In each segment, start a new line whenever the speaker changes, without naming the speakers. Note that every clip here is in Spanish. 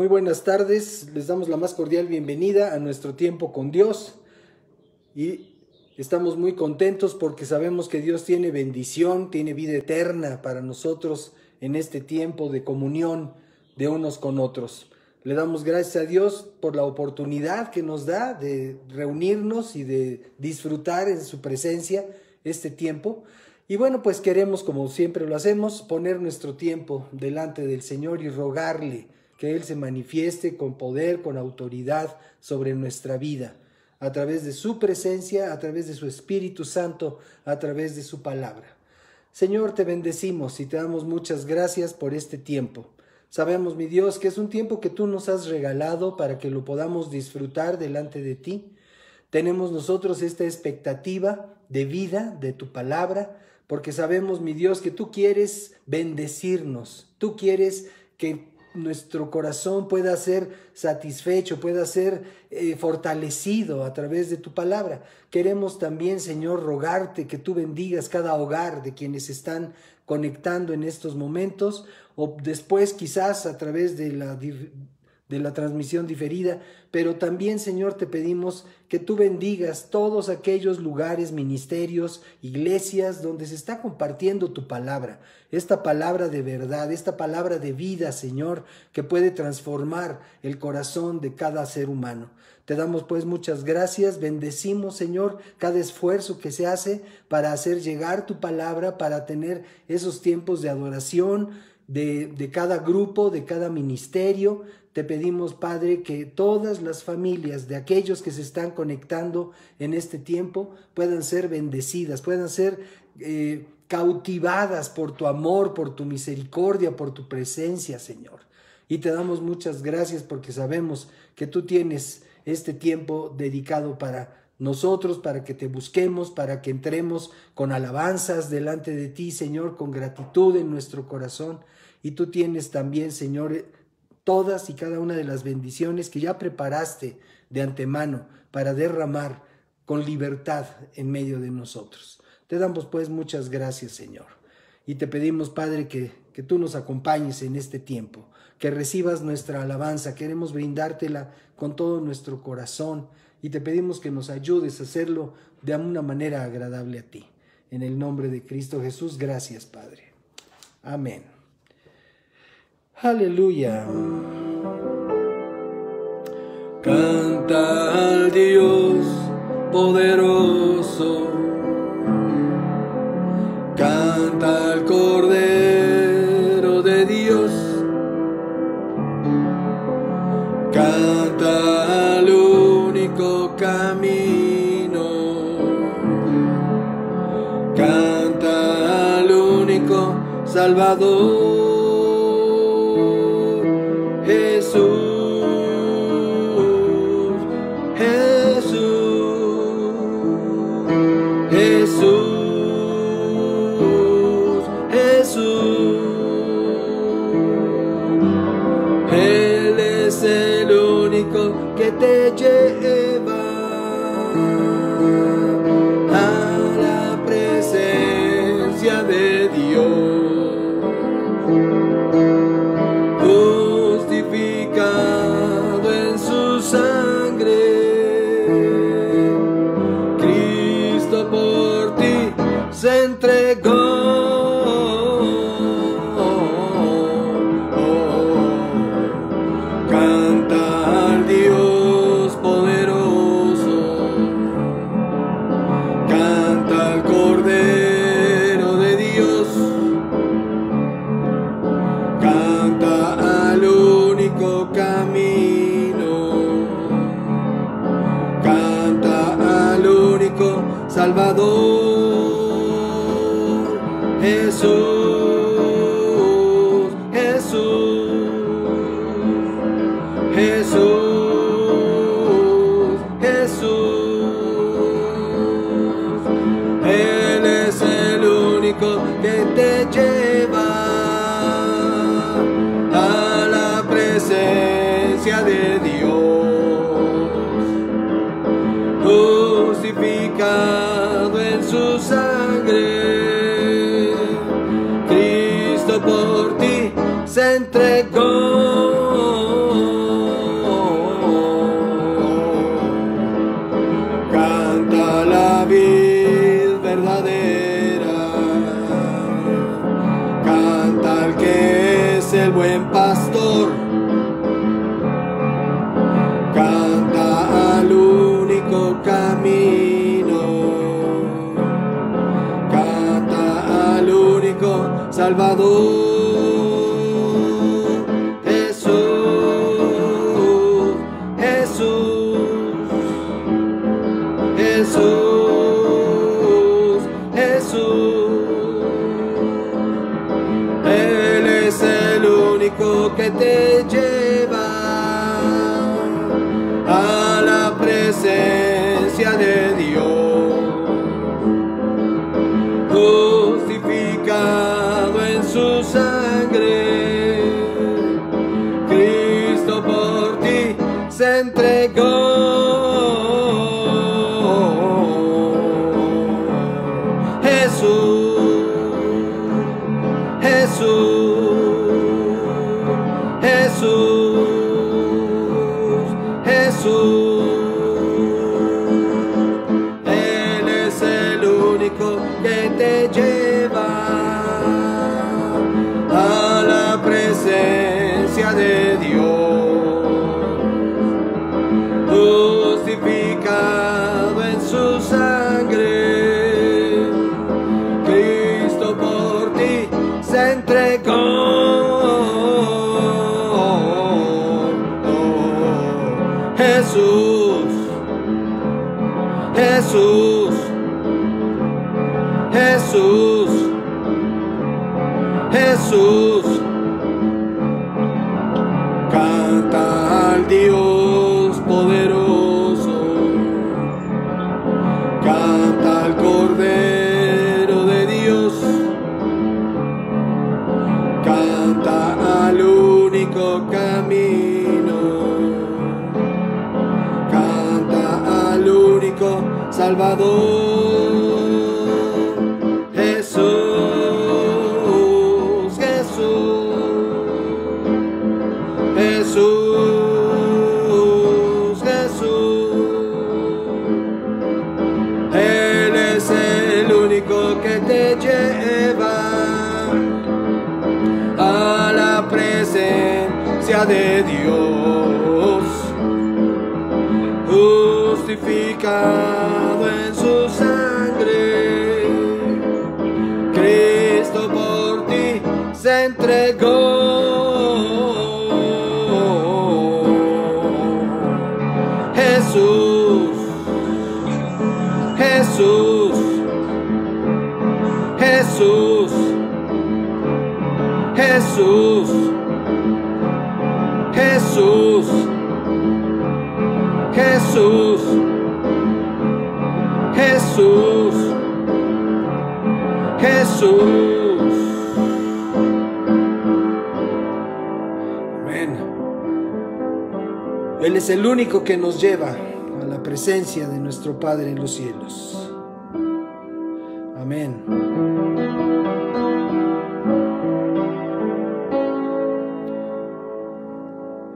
Muy buenas tardes, les damos la más cordial bienvenida a nuestro tiempo con Dios y estamos muy contentos porque sabemos que Dios tiene bendición, tiene vida eterna para nosotros en este tiempo de comunión de unos con otros. Le damos gracias a Dios por la oportunidad que nos da de reunirnos y de disfrutar en su presencia este tiempo. Y bueno, pues queremos, como siempre lo hacemos, poner nuestro tiempo delante del Señor y rogarle que Él se manifieste con poder, con autoridad sobre nuestra vida, a través de su presencia, a través de su Espíritu Santo, a través de su palabra. Señor, te bendecimos y te damos muchas gracias por este tiempo. Sabemos, mi Dios, que es un tiempo que tú nos has regalado para que lo podamos disfrutar delante de ti. Tenemos nosotros esta expectativa de vida, de tu palabra, porque sabemos, mi Dios, que tú quieres bendecirnos, tú quieres que nuestro corazón pueda ser satisfecho, pueda ser fortalecido a través de tu palabra. Queremos también, Señor, rogarte que tú bendigas cada hogar de quienes están conectando en estos momentos o después quizás a través de la transmisión diferida, pero también, Señor, te pedimos que tú bendigas todos aquellos lugares, ministerios, iglesias donde se está compartiendo tu palabra, esta palabra de verdad, esta palabra de vida, Señor, que puede transformar el corazón de cada ser humano. Te damos pues muchas gracias, bendecimos, Señor, cada esfuerzo que se hace para hacer llegar tu palabra, para tener esos tiempos de adoración de cada grupo, de cada ministerio. Te pedimos, Padre, que todas las familias de aquellos que se están conectando en este tiempo puedan ser bendecidas, puedan ser cautivadas por tu amor, por tu misericordia, por tu presencia, Señor. Y te damos muchas gracias porque sabemos que tú tienes este tiempo dedicado para nosotros, para que te busquemos, para que entremos con alabanzas delante de ti, Señor, con gratitud en nuestro corazón. Y tú tienes también, Señor, todas y cada una de las bendiciones que ya preparaste de antemano para derramar con libertad en medio de nosotros. Te damos pues muchas gracias, Señor. Y te pedimos, Padre, que tú nos acompañes en este tiempo, que recibas nuestra alabanza. Queremos brindártela con todo nuestro corazón y te pedimos que nos ayudes a hacerlo de una manera agradable a ti. En el nombre de Cristo Jesús, gracias, Padre. Amén. Aleluya.
Canta al Dios poderoso, canta al Cordero de Dios, canta al único camino, canta al único Salvador. Que te lleva a la presencia de Dios, justificado en su sangre. Cristo por ti se entregó. Salvador, Jesús, Jesús, Jesús, Jesús. Él es el único que te lleva a la presencia de Dios, justificado en su sangre. Cristo por ti se entregó. Salvador. Jesús, Jesús, Jesús, Jesús. Él es el único que te lleva a la presencia de Dios, justificado en su sangre. Cristo por ti se entregó. Jesús, Jesús, Jesús, Jesús. Él es el único que te lleva a la presencia de Dios, justificado en su sangre. Cristo por ti se entregó. Jesús, Jesús, Jesús, Jesús. Canta al Dios poderoso, canta al Cordero de Dios, canta al único camino, canta al único Salvador. Jesús, Jesús, Jesús, Jesús. Él es el único que te lleva a la presencia de Dios, justificado en su sangre. Cristo por ti se entregó. Jesús, Jesús, Jesús, Jesús, Jesús, Jesús, Jesús, Jesús.
Amén. Él es el único que nos lleva a la presencia de nuestro Padre en los cielos. Amén.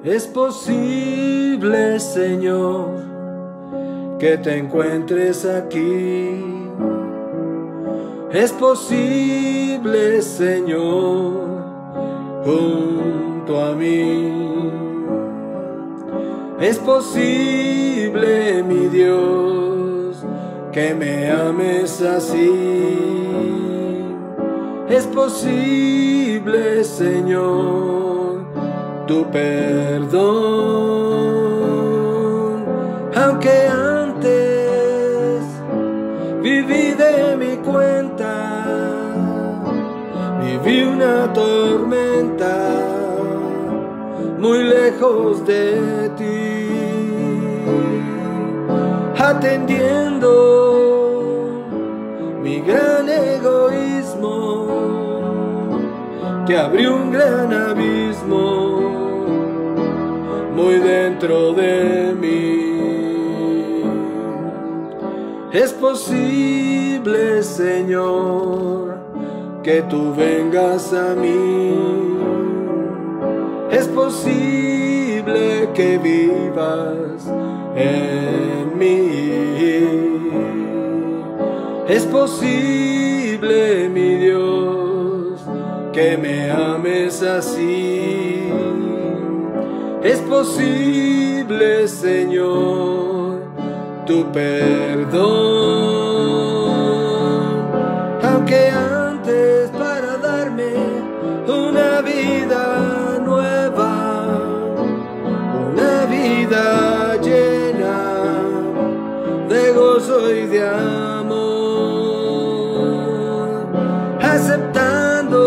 Es posible, Señor, que te encuentres aquí. Es posible, Señor, junto a mí. Es posible, mi Dios, que me ames así. Es posible, Señor, tu perdón. Aunque antes viví de mi cuenta, viví una tormenta muy lejos de ti, atendiendo mi gran egoísmo, te abrí un gran abismo muy dentro de mí. Es posible, Señor, que tú vengas a mí. Es posible que vivas en mí. Es posible, mi Dios, que me ames así. Es posible, Señor, tu perdón. Aunque antes para darme
de amor, aceptando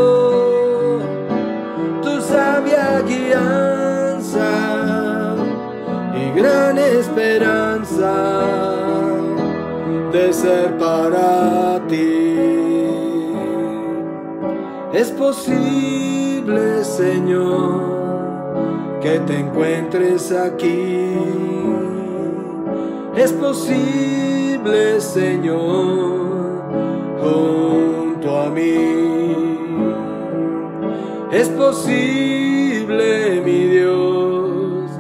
tu sabia guianza y gran esperanza de ser para ti. Es posible, Señor, que te encuentres aquí. Es posible, Señor, junto a mí. Es posible, mi Dios,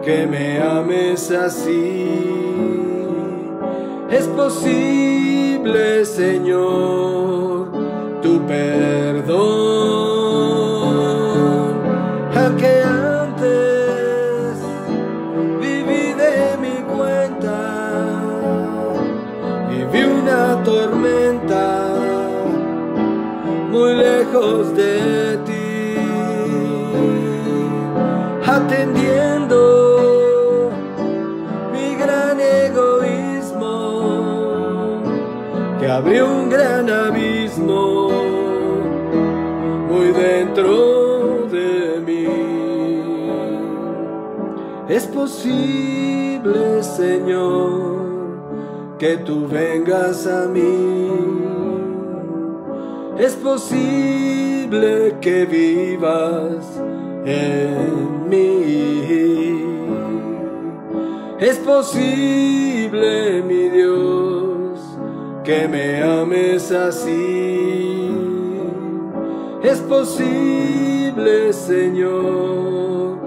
que me ames así. Es posible, Señor, tu perdón. Aunque antes viví de mi cuenta, viví una tormenta muy lejos de ti, atendiendo mi gran egoísmo, que abrió un gran abismo muy dentro de mí. Es posible, Señor, que tú vengas a mí. Es posible que vivas en mí. Es posible, mi Dios, que me ames así. Es posible, Señor,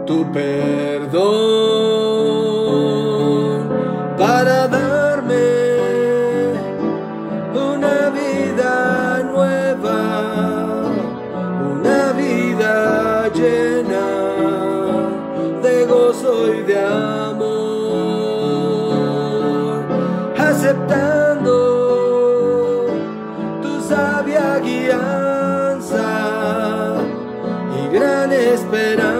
tu perdón para darme una vida nueva, una vida llena de gozo y de amor, aceptando tu sabia guianza y gran esperanza.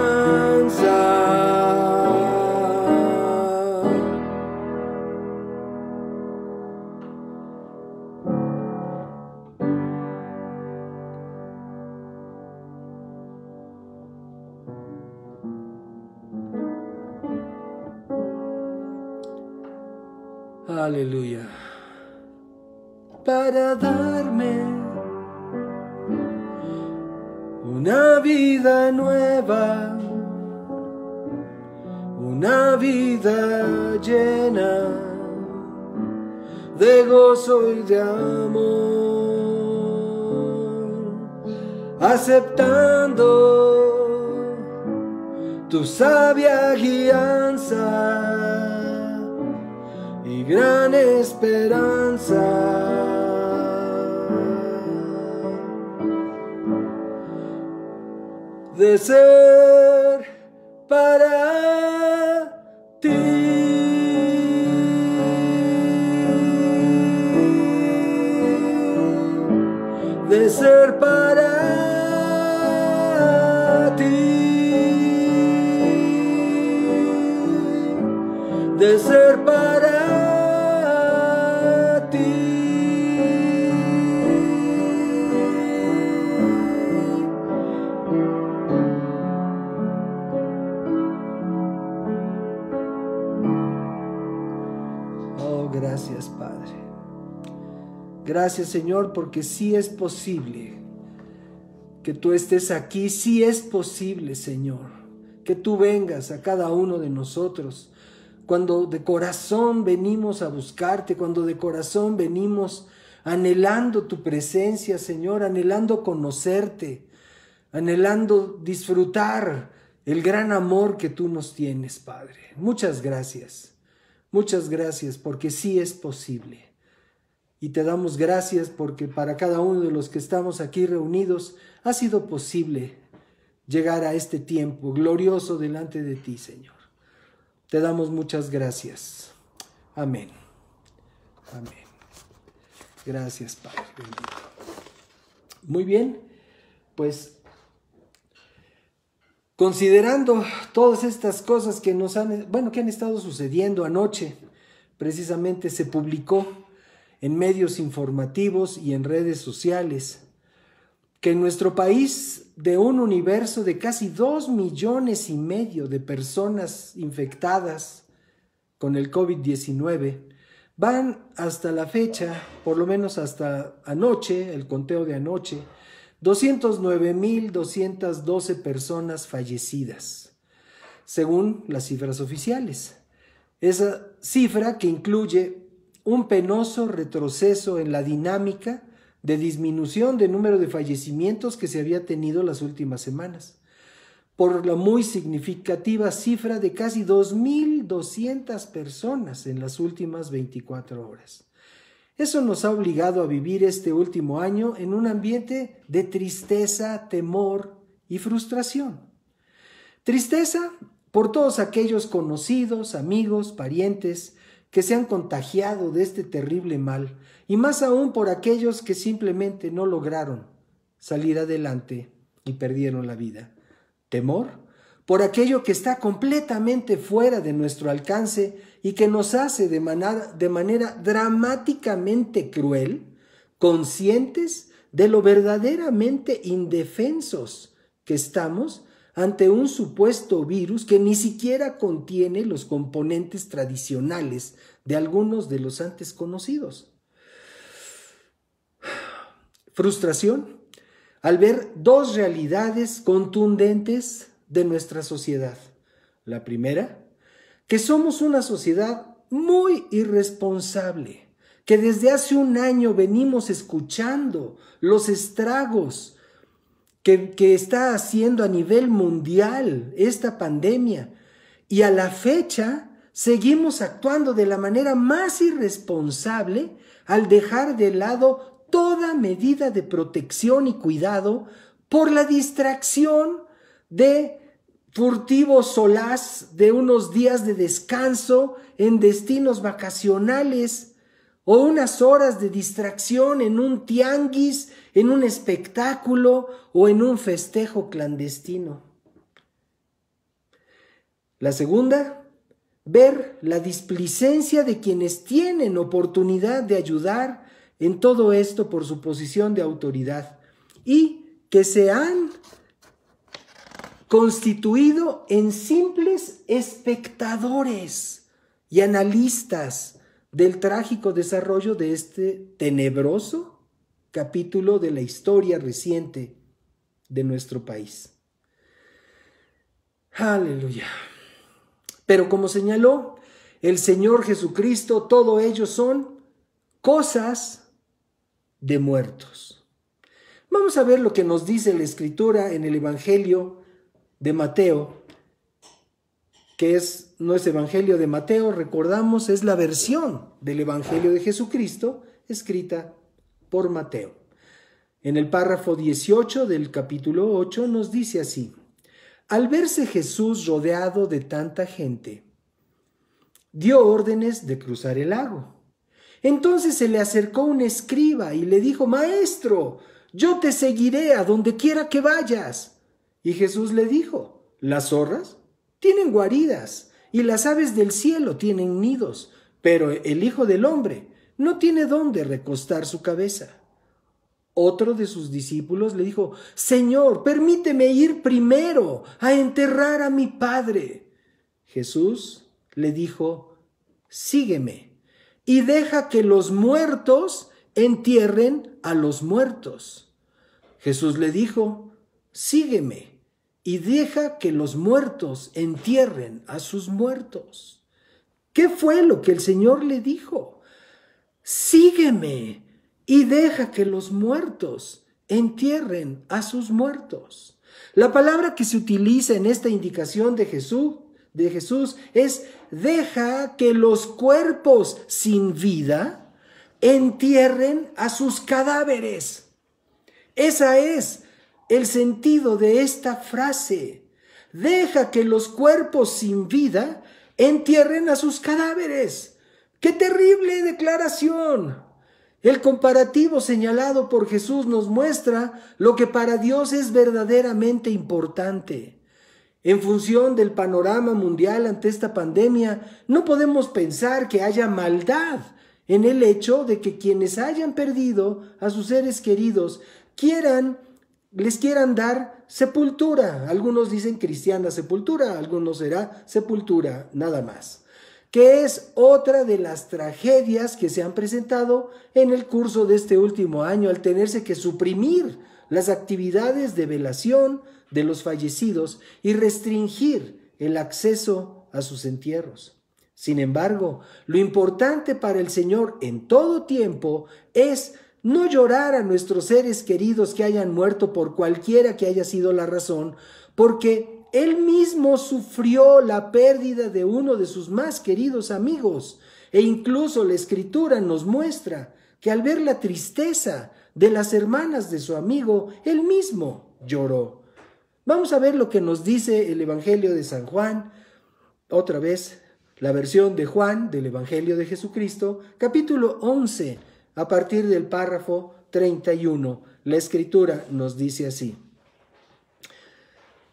Aleluya. Para darme una vida nueva, una vida llena de gozo y de amor, aceptando tu sabia guianza y gran esperanza de ser para ti, de ser para ti, de ser para ti. Oh, gracias, Padre. Gracias, Señor, porque sí es posible que tú estés aquí. Sí es posible, Señor, que tú vengas a cada uno de nosotros. Cuando de corazón venimos a buscarte, cuando de corazón venimos anhelando tu presencia, Señor, anhelando conocerte, anhelando disfrutar el gran amor que tú nos tienes, Padre. Muchas gracias porque sí es posible. Y te damos gracias porque para cada uno de los que estamos aquí reunidos ha sido posible llegar a este tiempo glorioso delante de ti, Señor. Te damos muchas gracias. Amén. Amén. Gracias, Padre bendito. Muy bien, pues considerando todas estas cosas que que han estado sucediendo anoche, precisamente se publicó en medios informativos y en redes sociales, que en nuestro país, de un universo de casi 2,5 millones de personas infectadas con el COVID-19, van hasta la fecha, por lo menos hasta anoche, el conteo de anoche, 209,212 personas fallecidas, según las cifras oficiales. Esa cifra que incluye un penoso retroceso en la dinámica de disminución de número de fallecimientos que se había tenido las últimas semanas, por la muy significativa cifra de casi 2,200 personas en las últimas 24 horas. Eso nos ha obligado a vivir este último año en un ambiente de tristeza, temor y frustración. Tristeza por todos aquellos conocidos, amigos, parientes que se han contagiado de este terrible mal, y más aún por aquellos que simplemente no lograron salir adelante y perdieron la vida. Temor por aquello que está completamente fuera de nuestro alcance y que nos hace de manera dramáticamente cruel, conscientes de lo verdaderamente indefensos que estamos ante un supuesto virus que ni siquiera contiene los componentes tradicionales de algunos de los antes conocidos. Frustración al ver dos realidades contundentes de nuestra sociedad. La primera, que somos una sociedad muy irresponsable, que desde hace un año venimos escuchando los estragos que está haciendo a nivel mundial esta pandemia, y a la fecha seguimos actuando de la manera más irresponsable al dejar de lado toda medida de protección y cuidado por la distracción de furtivo solaz de unos días de descanso en destinos vacacionales, o unas horas de distracción en un tianguis, en un espectáculo o en un festejo clandestino. La segunda, ver la displicencia de quienes tienen oportunidad de ayudar en todo esto por su posición de autoridad y que se han constituido en simples espectadores y analistas del trágico desarrollo de este tenebroso capítulo de la historia reciente de nuestro país. Aleluya. Pero como señaló el Señor Jesucristo, todo ello son cosas de muertos. Vamos a ver lo que nos dice la Escritura en el Evangelio de Mateo, que no es Evangelio de Mateo, recordamos, es la versión del Evangelio de Jesucristo escrita por Mateo. En el párrafo 18 del capítulo 8 nos dice así: al verse Jesús rodeado de tanta gente, dio órdenes de cruzar el lago. Entonces se le acercó un escriba y le dijo: Maestro, yo te seguiré a donde quiera que vayas. Y Jesús le dijo: las zorras tienen guaridas y las aves del cielo tienen nidos, pero el Hijo del Hombre no tiene dónde recostar su cabeza. Otro de sus discípulos le dijo: Señor, permíteme ir primero a enterrar a mi padre. Jesús le dijo: sígueme y deja que los muertos entierren a los muertos. Jesús le dijo: sígueme y deja que los muertos entierren a sus muertos. ¿Qué fue lo que el Señor le dijo? Sígueme y deja que los muertos entierren a sus muertos. La palabra que se utiliza en esta indicación de Jesús es: deja que los cuerpos sin vida entierren a sus cadáveres. Esa es el sentido de esta frase. Deja que los cuerpos sin vida entierren a sus cadáveres. ¡Qué terrible declaración! El comparativo señalado por Jesús nos muestra lo que para Dios es verdaderamente importante. En función del panorama mundial ante esta pandemia, no podemos pensar que haya maldad en el hecho de que quienes hayan perdido a sus seres queridos les quieran dar sepultura. Algunos dicen cristiana sepultura, algunos será sepultura nada más, que es otra de las tragedias que se han presentado en el curso de este último año, al tenerse que suprimir las actividades de velación de los fallecidos y restringir el acceso a sus entierros. Sin embargo, lo importante para el Señor en todo tiempo es no llorar a nuestros seres queridos que hayan muerto por cualquiera que haya sido la razón, porque Él mismo sufrió la pérdida de uno de sus más queridos amigos, e incluso la Escritura nos muestra que al ver la tristeza de las hermanas de su amigo, Él mismo lloró. Vamos a ver lo que nos dice el Evangelio de San Juan, otra vez la versión de Juan del Evangelio de Jesucristo, capítulo 11, a partir del párrafo 31. La Escritura nos dice así: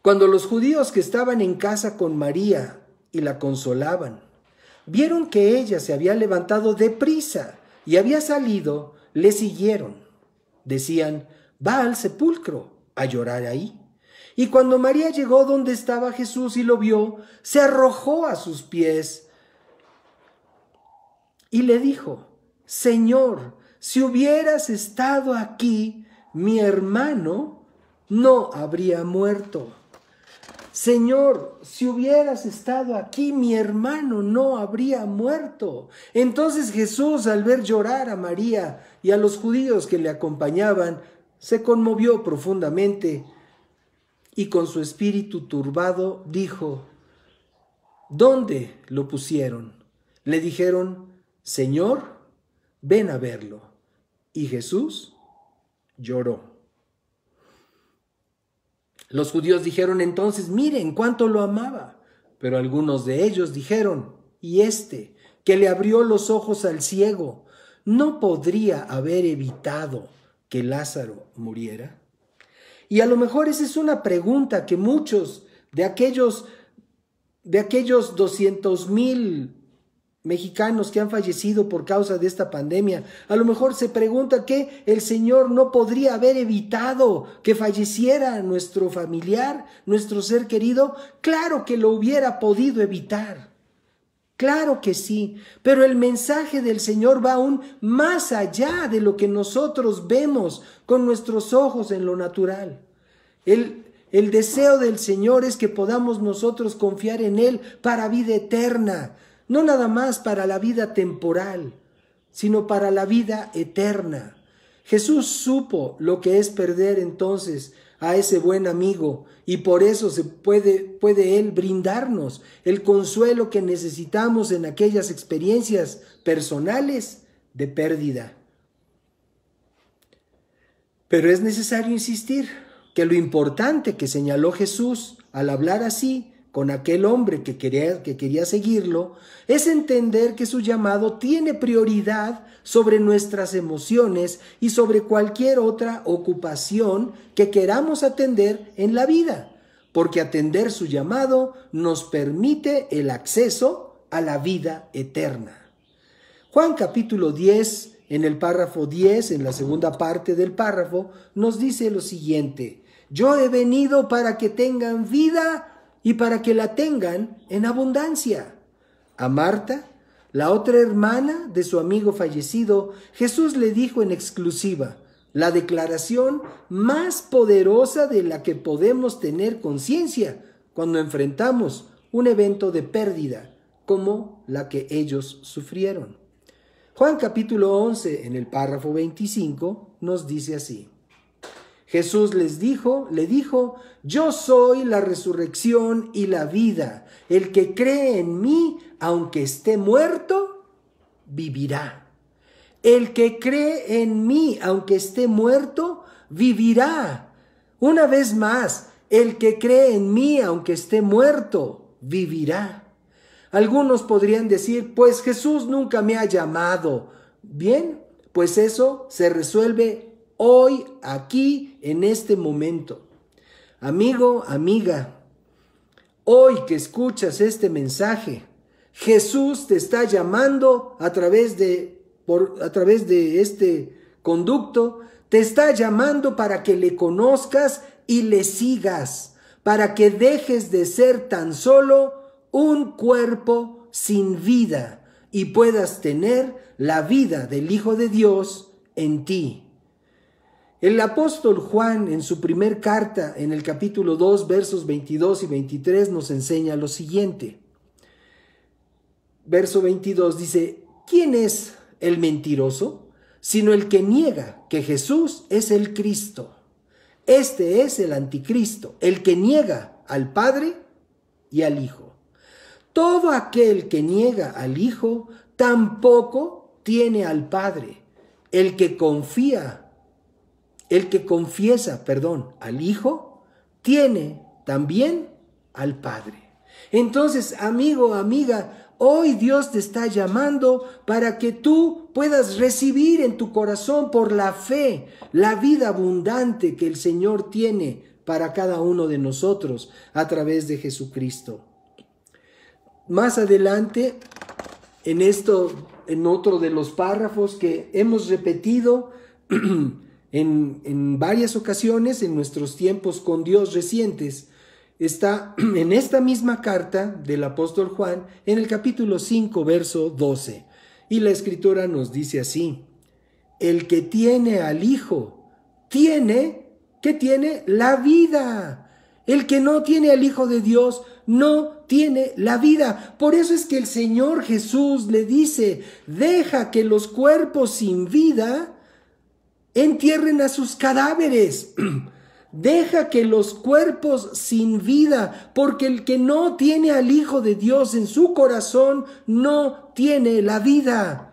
Cuando los judíos que estaban en casa con María y la consolaban, vieron que ella se había levantado deprisa y había salido, le siguieron. Decían: va al sepulcro a llorar ahí. Y cuando María llegó donde estaba Jesús y lo vio, se arrojó a sus pies y le dijo: Señor, si hubieras estado aquí, mi hermano no habría muerto. Señor, si hubieras estado aquí, mi hermano no habría muerto. Entonces Jesús, al ver llorar a María y a los judíos que le acompañaban, se conmovió profundamente y con su espíritu turbado dijo: ¿Dónde lo pusieron? Le dijeron: Señor, ven a verlo. Y Jesús lloró. Los judíos dijeron entonces: miren cuánto lo amaba. Pero algunos de ellos dijeron: ¿y este, que le abrió los ojos al ciego, no podría haber evitado que Lázaro muriera? Y a lo mejor esa es una pregunta que muchos de aquellos 200,000 mexicanos que han fallecido por causa de esta pandemia, a lo mejor se pregunta que el Señor no podría haber evitado que falleciera nuestro familiar, nuestro ser querido. Claro que lo hubiera podido evitar. Claro que sí, pero el mensaje del Señor va aún más allá de lo que nosotros vemos con nuestros ojos en lo natural. El deseo del Señor es que podamos nosotros confiar en Él para vida eterna, no nada más para la vida temporal, sino para la vida eterna. Jesús supo lo que es perder entonces a ese buen amigo, y por eso puede Él brindarnos el consuelo que necesitamos en aquellas experiencias personales de pérdida. Pero es necesario insistir que lo importante que señaló Jesús al hablar así con aquel hombre que quería seguirlo, es entender que su llamado tiene prioridad sobre nuestras emociones y sobre cualquier otra ocupación que queramos atender en la vida, porque atender su llamado nos permite el acceso a la vida eterna. Juan capítulo 10, en el párrafo 10, en la segunda parte del párrafo, nos dice lo siguiente: yo he venido para que tengan vida y para que la tengan en abundancia. A Marta, la otra hermana de su amigo fallecido, Jesús le dijo en exclusiva la declaración más poderosa de la que podemos tener conciencia cuando enfrentamos un evento de pérdida como la que ellos sufrieron. Juan capítulo 11, en el párrafo 25, nos dice así: Jesús le dijo: yo soy la resurrección y la vida. El que cree en mí, aunque esté muerto, vivirá. El que cree en mí, aunque esté muerto, vivirá. Una vez más, el que cree en mí, aunque esté muerto, vivirá. Algunos podrían decir: pues Jesús nunca me ha llamado. Bien, pues eso se resuelve hoy, aquí, en este momento. Amigo, amiga, hoy que escuchas este mensaje, Jesús te está llamando a través de a través de este conducto, te está llamando para que le conozcas y le sigas, para que dejes de ser tan solo un cuerpo sin vida y puedas tener la vida del Hijo de Dios en ti. El apóstol Juan, en su primer carta, en el capítulo 2, versos 22 y 23, nos enseña lo siguiente. Verso 22 dice: ¿quién es el mentiroso? Sino el que niega que Jesús es el Cristo. Este es el anticristo, el que niega al Padre y al Hijo. Todo aquel que niega al Hijo tampoco tiene al Padre. El que confiesa, al Hijo, tiene también al Padre. Entonces, amigo, amiga, hoy Dios te está llamando para que tú puedas recibir en tu corazón por la fe la vida abundante que el Señor tiene para cada uno de nosotros a través de Jesucristo. Más adelante, en otro de los párrafos que hemos repetido en varias ocasiones en nuestros tiempos con Dios recientes, está en esta misma carta del apóstol Juan, en el capítulo 5, verso 12. Y la Escritura nos dice así: el que tiene al Hijo, tiene la vida. El que no tiene al Hijo de Dios, no tiene la vida. Por eso es que el Señor Jesús le dice: deja que los cuerpos sin vida entierren a sus cadáveres. Deja que los cuerpos sin vida, porque el que no tiene al Hijo de Dios en su corazón no tiene la vida.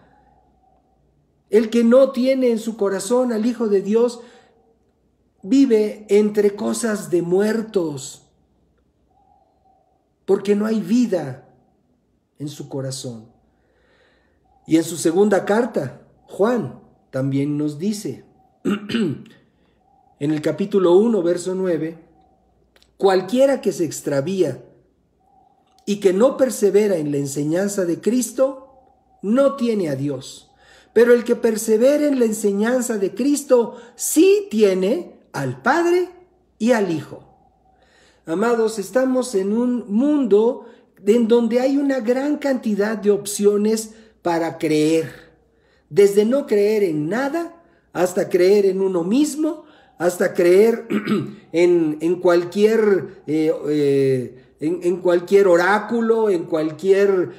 El que no tiene en su corazón al Hijo de Dios vive entre cosas de muertos, porque no hay vida en su corazón. Y en su segunda carta, Juan también nos dice, en el capítulo 1, verso 9, cualquiera que se extravía y que no persevera en la enseñanza de Cristo, no tiene a Dios. Pero el que persevera en la enseñanza de Cristo, sí tiene al Padre y al Hijo. Amados, estamos en un mundo en donde hay una gran cantidad de opciones para creer. Desde no creer en nada, hasta creer en uno mismo, hasta creer en cualquier oráculo, en cualquier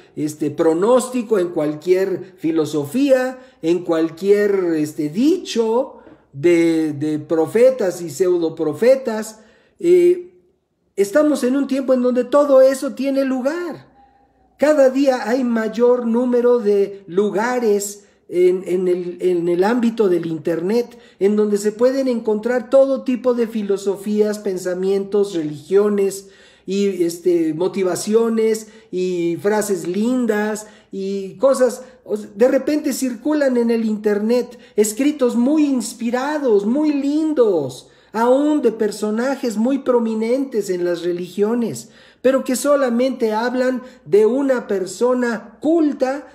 pronóstico, en cualquier filosofía, en cualquier dicho de profetas y pseudoprofetas. Estamos en un tiempo en donde todo eso tiene lugar. Cada día hay mayor número de lugares en el ámbito del Internet, en donde se pueden encontrar todo tipo de filosofías, pensamientos, religiones y motivaciones y frases lindas y cosas. De repente circulan en el Internet escritos muy inspirados, muy lindos, aún de personajes muy prominentes en las religiones, pero que solamente hablan de una persona culta,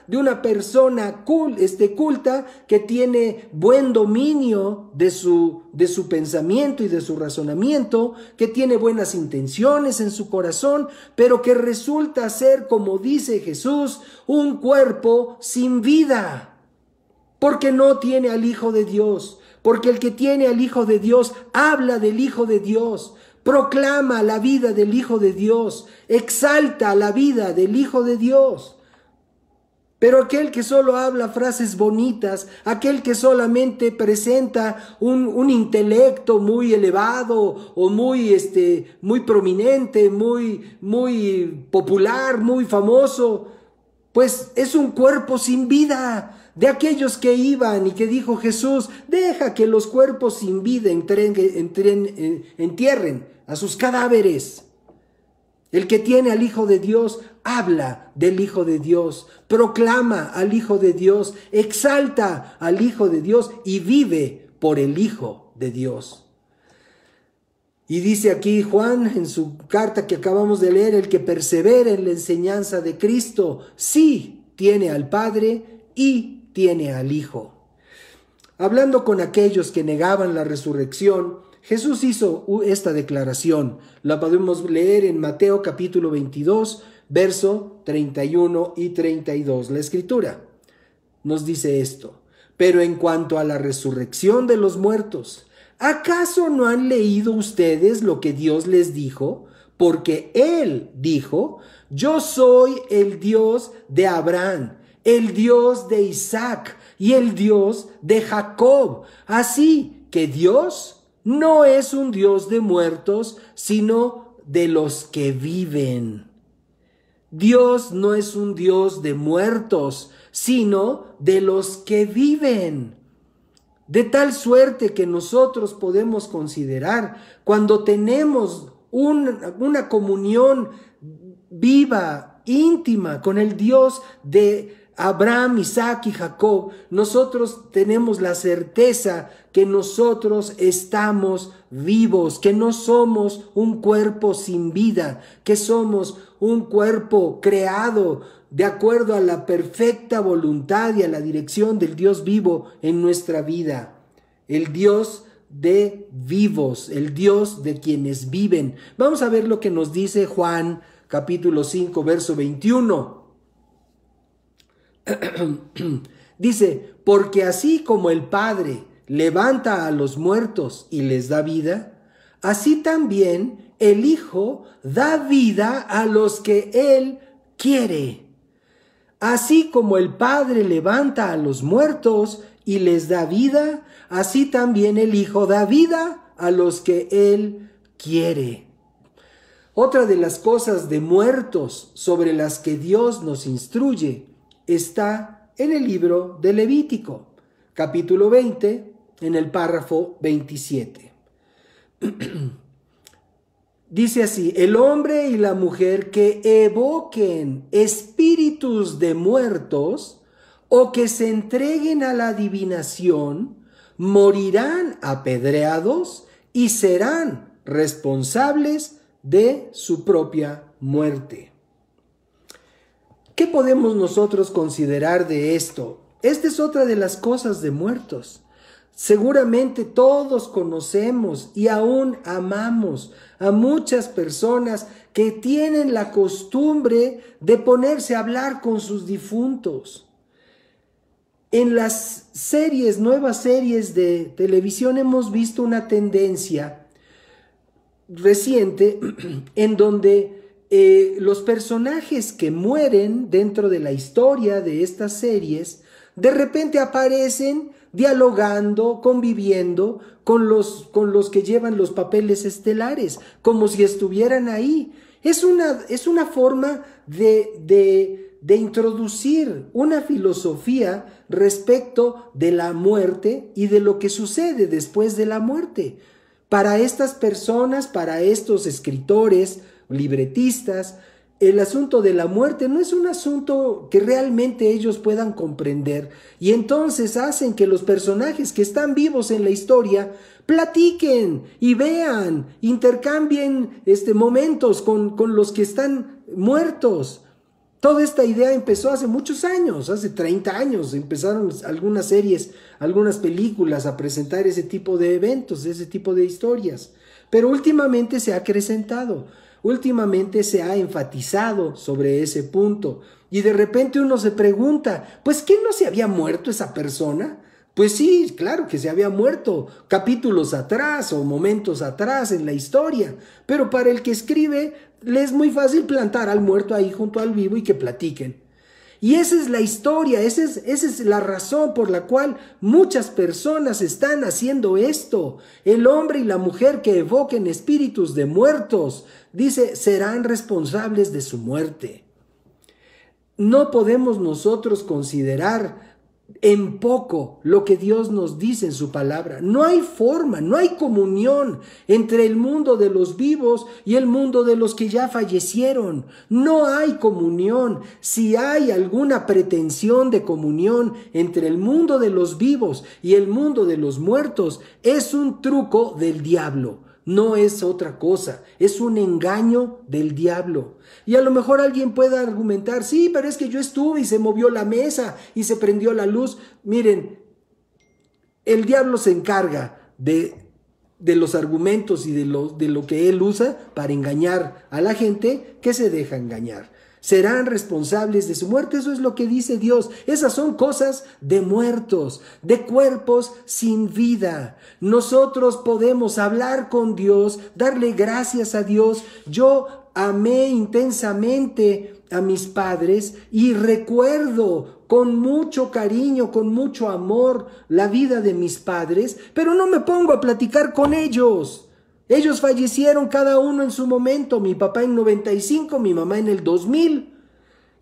culta que tiene buen dominio de su pensamiento y de su razonamiento, que tiene buenas intenciones en su corazón, pero que resulta ser, como dice Jesús, un cuerpo sin vida, porque no tiene al Hijo de Dios. Porque el que tiene al Hijo de Dios habla del Hijo de Dios, proclama la vida del Hijo de Dios, exalta la vida del Hijo de Dios. Pero aquel que solo habla frases bonitas, aquel que solamente presenta un intelecto muy elevado o muy prominente, muy popular, muy famoso, pues es un cuerpo sin vida. De aquellos que iban y que dijo Jesús: deja que los cuerpos sin vida entierren a sus cadáveres. El que tiene al Hijo de Dios habla del Hijo de Dios, proclama al Hijo de Dios, exalta al Hijo de Dios y vive por el Hijo de Dios. Y dice aquí Juan en su carta que acabamos de leer: el que persevera en la enseñanza de Cristo sí tiene al Padre y tiene al Hijo. Hablando con aquellos que negaban la resurrección, Jesús hizo esta declaración. La podemos leer en Mateo capítulo 22, verso 31 y 32. La Escritura nos dice esto: pero en cuanto a la resurrección de los muertos, ¿acaso no han leído ustedes lo que Dios les dijo? Porque Él dijo: yo soy el Dios de Abraham, el Dios de Isaac y el Dios de Jacob. Así que Dios no es un Dios de muertos, sino de los que viven. Dios no es un Dios de muertos, sino de los que viven. De tal suerte que nosotros podemos considerar, cuando tenemos una comunión viva, íntima con el Dios de Abraham, Isaac y Jacob, nosotros tenemos la certeza que nosotros estamos vivos, que no somos un cuerpo sin vida, que somos un cuerpo creado de acuerdo a la perfecta voluntad y a la dirección del Dios vivo en nuestra vida. El Dios de vivos, el Dios de quienes viven. Vamos a ver lo que nos dice Juan capítulo 5, verso 21. Dice: porque así como el Padre levanta a los muertos y les da vida, así también el Hijo da vida a los que Él quiere. Así como el Padre levanta a los muertos y les da vida, así también el Hijo da vida a los que Él quiere. Otra de las cosas de muertos sobre las que Dios nos instruye está en el libro de Levítico, capítulo 20, en el párrafo 27. Dice así: el hombre y la mujer que evoquen espíritus de muertos o que se entreguen a la adivinación, morirán apedreados y serán responsables de su propia muerte. ¿Qué podemos nosotros considerar de esto? Esta es otra de las cosas de muertos. Seguramente todos conocemos y aún amamos a muchas personas que tienen la costumbre de ponerse a hablar con sus difuntos. En las nuevas series de televisión hemos visto una tendencia reciente en donde los personajes que mueren dentro de la historia de estas series de repente aparecen dialogando, conviviendo con los que llevan los papeles estelares, como si estuvieran ahí. Es una forma de introducir una filosofía respecto de la muerte y de lo que sucede después de la muerte. Para estas personas, para estos escritores, libretistas, el asunto de la muerte no es un asunto que realmente ellos puedan comprender, y entonces hacen que los personajes que están vivos en la historia platiquen y vean, intercambien momentos con los que están muertos. Toda esta idea empezó hace muchos años, hace 30 años, empezaron algunas series, algunas películas a presentar ese tipo de eventos, ese tipo de historias, pero últimamente se ha acrecentado. Últimamente se ha enfatizado sobre ese punto y de repente uno se pregunta, pues ¿qué no se había muerto esa persona? Pues sí, claro que se había muerto capítulos atrás o momentos atrás en la historia, pero para el que escribe le es muy fácil plantar al muerto ahí junto al vivo y que platiquen. Y esa es la historia, esa es la razón por la cual muchas personas están haciendo esto. El hombre y la mujer que evoquen espíritus de muertos, dice, serán responsables de su muerte. No podemos nosotros considerar en poco lo que Dios nos dice en su palabra. No hay forma, no hay comunión entre el mundo de los vivos y el mundo de los que ya fallecieron. No hay comunión. Si hay alguna pretensión de comunión entre el mundo de los vivos y el mundo de los muertos, es un truco del diablo. no es otra cosa, es un engaño del diablo. Y a lo mejor alguien pueda argumentar, sí, pero es que yo estuve y se movió la mesa y se prendió la luz. Miren, el diablo se encarga de los argumentos y de lo que él usa para engañar a la gente que se deja engañar. Serán responsables de su muerte, eso es lo que dice Dios. Esas son cosas de muertos, de cuerpos sin vida. Nosotros podemos hablar con Dios, darle gracias a Dios. Yo amé intensamente a mis padres y recuerdo con mucho cariño, con mucho amor la vida de mis padres, pero no me pongo a platicar con ellos. Ellos fallecieron cada uno en su momento, mi papá en 95, mi mamá en el 2000.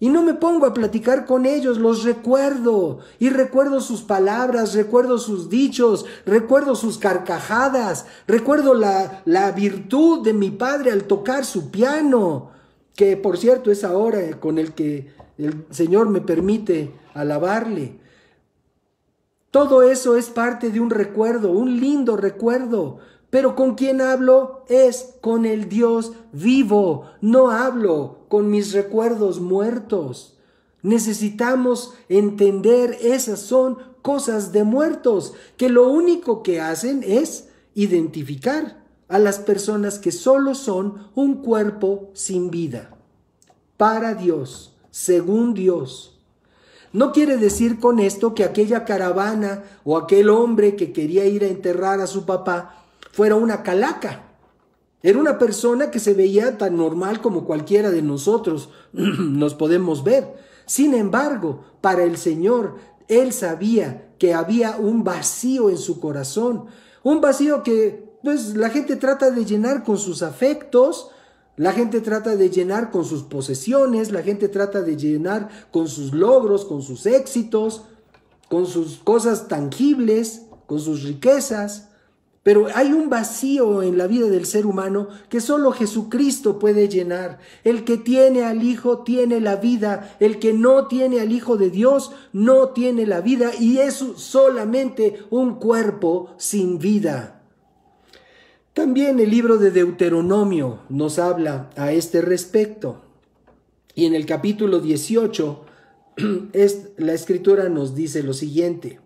Y no me pongo a platicar con ellos, los recuerdo. Y recuerdo sus palabras, recuerdo sus dichos, recuerdo sus carcajadas, recuerdo la virtud de mi padre al tocar su piano, que por cierto es ahora con el que el Señor me permite alabarle. Todo eso es parte de un recuerdo, un lindo recuerdo. Pero ¿con quién hablo? Es con el Dios vivo. No hablo con mis recuerdos muertos. Necesitamos entender, esas son cosas de muertos, que lo único que hacen es identificar a las personas que solo son un cuerpo sin vida. Para Dios, según Dios. No quiere decir con esto que aquella caravana o aquel hombre que quería ir a enterrar a su papá fuera una calaca. Era una persona que se veía tan normal como cualquiera de nosotros nos podemos ver. Sin embargo, para el Señor, Él sabía que había un vacío en su corazón. Un vacío que pues la gente trata de llenar con sus afectos, la gente trata de llenar con sus posesiones, la gente trata de llenar con sus logros, con sus éxitos, con sus cosas tangibles, con sus riquezas. Pero hay un vacío en la vida del ser humano que solo Jesucristo puede llenar. El que tiene al Hijo tiene la vida. El que no tiene al Hijo de Dios no tiene la vida y es solamente un cuerpo sin vida. También el libro de Deuteronomio nos habla a este respecto. Y en el capítulo 18, la Escritura nos dice lo siguiente.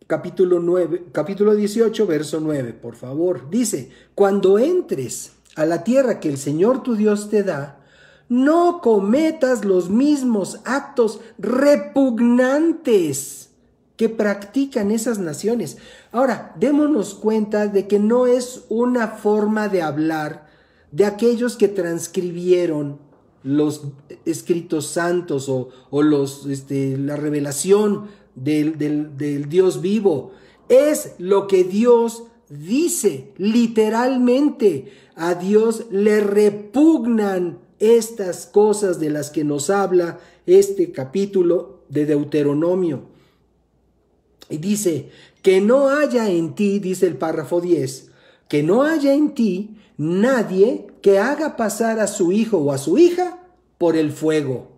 Capítulo 18, verso 9, por favor. Dice, cuando entres a la tierra que el Señor tu Dios te da, no cometas los mismos actos repugnantes que practican esas naciones. Ahora, démonos cuenta de que no es una forma de hablar de aquellos que transcribieron los escritos santos o la revelación del Dios vivo. Es lo que Dios dice literalmente. A Dios le repugnan estas cosas de las que nos habla este capítulo de Deuteronomio. Y dice, que no haya en ti, dice el párrafo 10, que no haya en ti nadie que haga pasar a su hijo o a su hija por el fuego,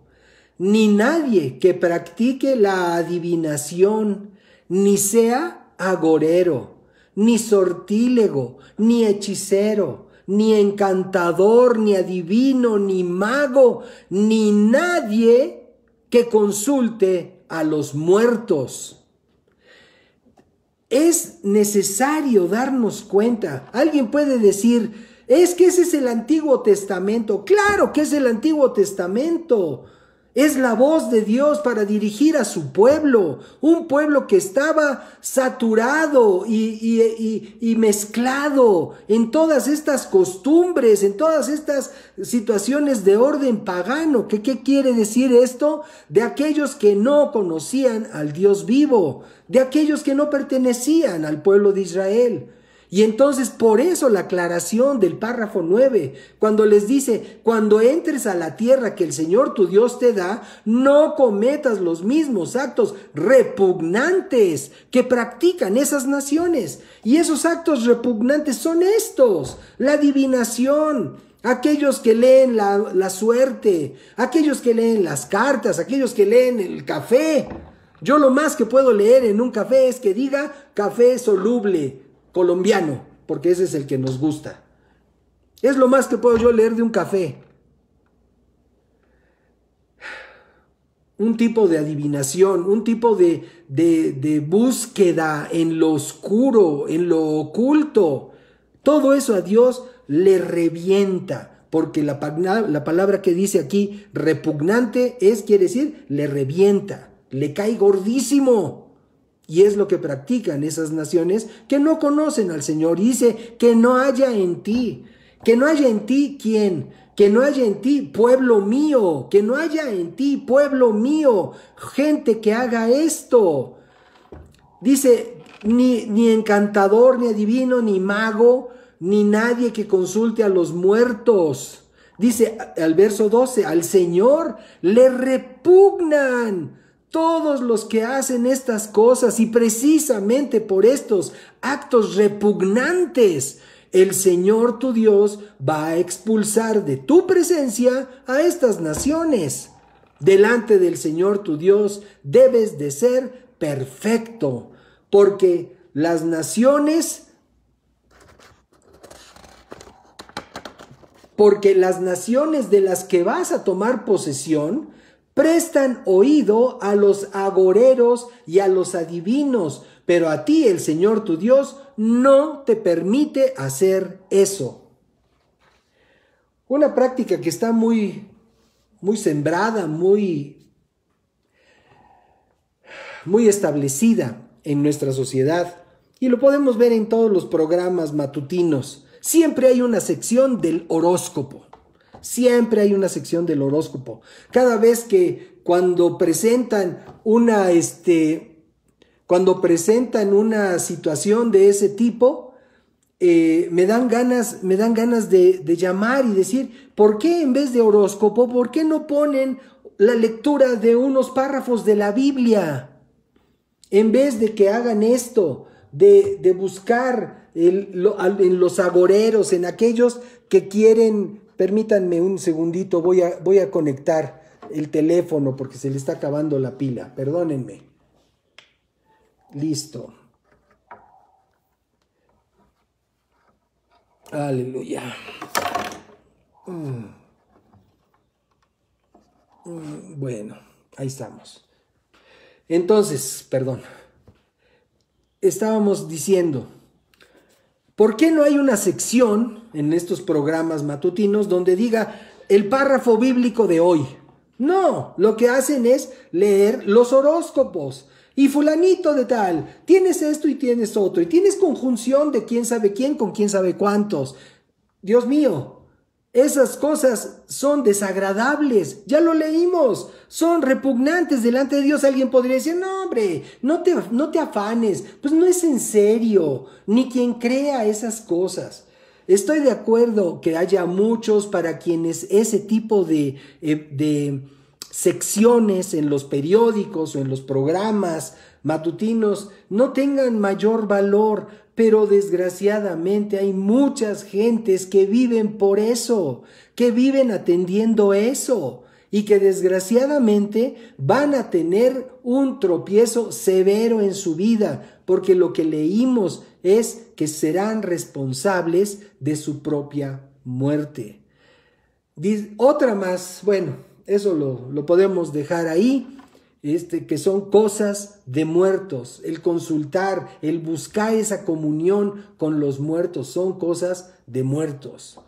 ni nadie que practique la adivinación, ni sea agorero, ni sortílego, ni hechicero, ni encantador, ni adivino, ni mago, ni nadie que consulte a los muertos. Es necesario darnos cuenta. Alguien puede decir, es que ese es el Antiguo Testamento. Claro que es el Antiguo Testamento. Es la voz de Dios para dirigir a su pueblo, un pueblo que estaba saturado y mezclado en todas estas costumbres, en todas estas situaciones de orden pagano. ¿Qué quiere decir esto? De aquellos que no conocían al Dios vivo, de aquellos que no pertenecían al pueblo de Israel. Y entonces por eso la aclaración del párrafo 9, cuando les dice, cuando entres a la tierra que el Señor tu Dios te da, no cometas los mismos actos repugnantes que practican esas naciones. Y esos actos repugnantes son estos: la adivinación, aquellos que leen la suerte, aquellos que leen las cartas, aquellos que leen el café. Yo lo más que puedo leer en un café es que diga café soluble colombiano. porque ese es el que nos gusta. Es lo más que puedo yo leer de un café. Un tipo de adivinación, un tipo de búsqueda en lo oscuro, en lo oculto. Todo eso a Dios le revienta, porque la palabra que dice aquí, repugnante, quiere decir, le revienta, le cae gordísimo. Y es lo que practican esas naciones que no conocen al Señor. Y dice, que no haya en ti. Que no haya en ti, ¿quién? Que no haya en ti, pueblo mío. Que no haya en ti, pueblo mío. Gente que haga esto. Dice, ni encantador, ni adivino, ni mago, ni nadie que consulte a los muertos. Dice al verso 12, al Señor le repugnan todos los que hacen estas cosas, y precisamente por estos actos repugnantes, el Señor tu Dios va a expulsar de tu presencia a estas naciones. Delante del Señor tu Dios debes de ser perfecto, porque las naciones de las que vas a tomar posesión prestan oído a los agoreros y a los adivinos, pero a ti el Señor tu Dios no te permite hacer eso. Una práctica que está muy sembrada, muy establecida en nuestra sociedad, y lo podemos ver en todos los programas matutinos. Siempre hay una sección del horóscopo. Siempre hay una sección del horóscopo. Cada vez que cuando presentan una situación de ese tipo, me dan ganas de llamar y decir, ¿por qué en vez de horóscopo, por qué no ponen la lectura de unos párrafos de la Biblia? En vez de que hagan esto, de buscar en los agoreros, en aquellos que quieren. Permítanme un segundito, voy a conectar el teléfono porque se le está acabando la pila. Perdónenme. Listo. Aleluya. Bueno, ahí estamos. Entonces, perdón. Estábamos diciendo, ¿por qué no hay una sección en estos programas matutinos donde diga el párrafo bíblico de hoy? No, lo que hacen es leer los horóscopos. Y fulanito de tal, tienes esto y tienes otro, y tienes conjunción de quién sabe quién con quién sabe cuántos. Dios mío, esas cosas son desagradables, ya lo leímos, son repugnantes delante de Dios. Alguien podría decir, no hombre, no te afanes, pues no es en serio, ni quien crea esas cosas. Estoy de acuerdo que haya muchos para quienes ese tipo de secciones en los periódicos o en los programas matutinos no tengan mayor valor, pero desgraciadamente hay muchas gentes que viven por eso, que viven atendiendo eso y que desgraciadamente van a tener un tropiezo severo en su vida, porque lo que leímos es que serán responsables de su propia muerte. Otra más, bueno, eso lo podemos dejar ahí, que son cosas de muertos. El consultar, el buscar esa comunión con los muertos, son cosas de muertos.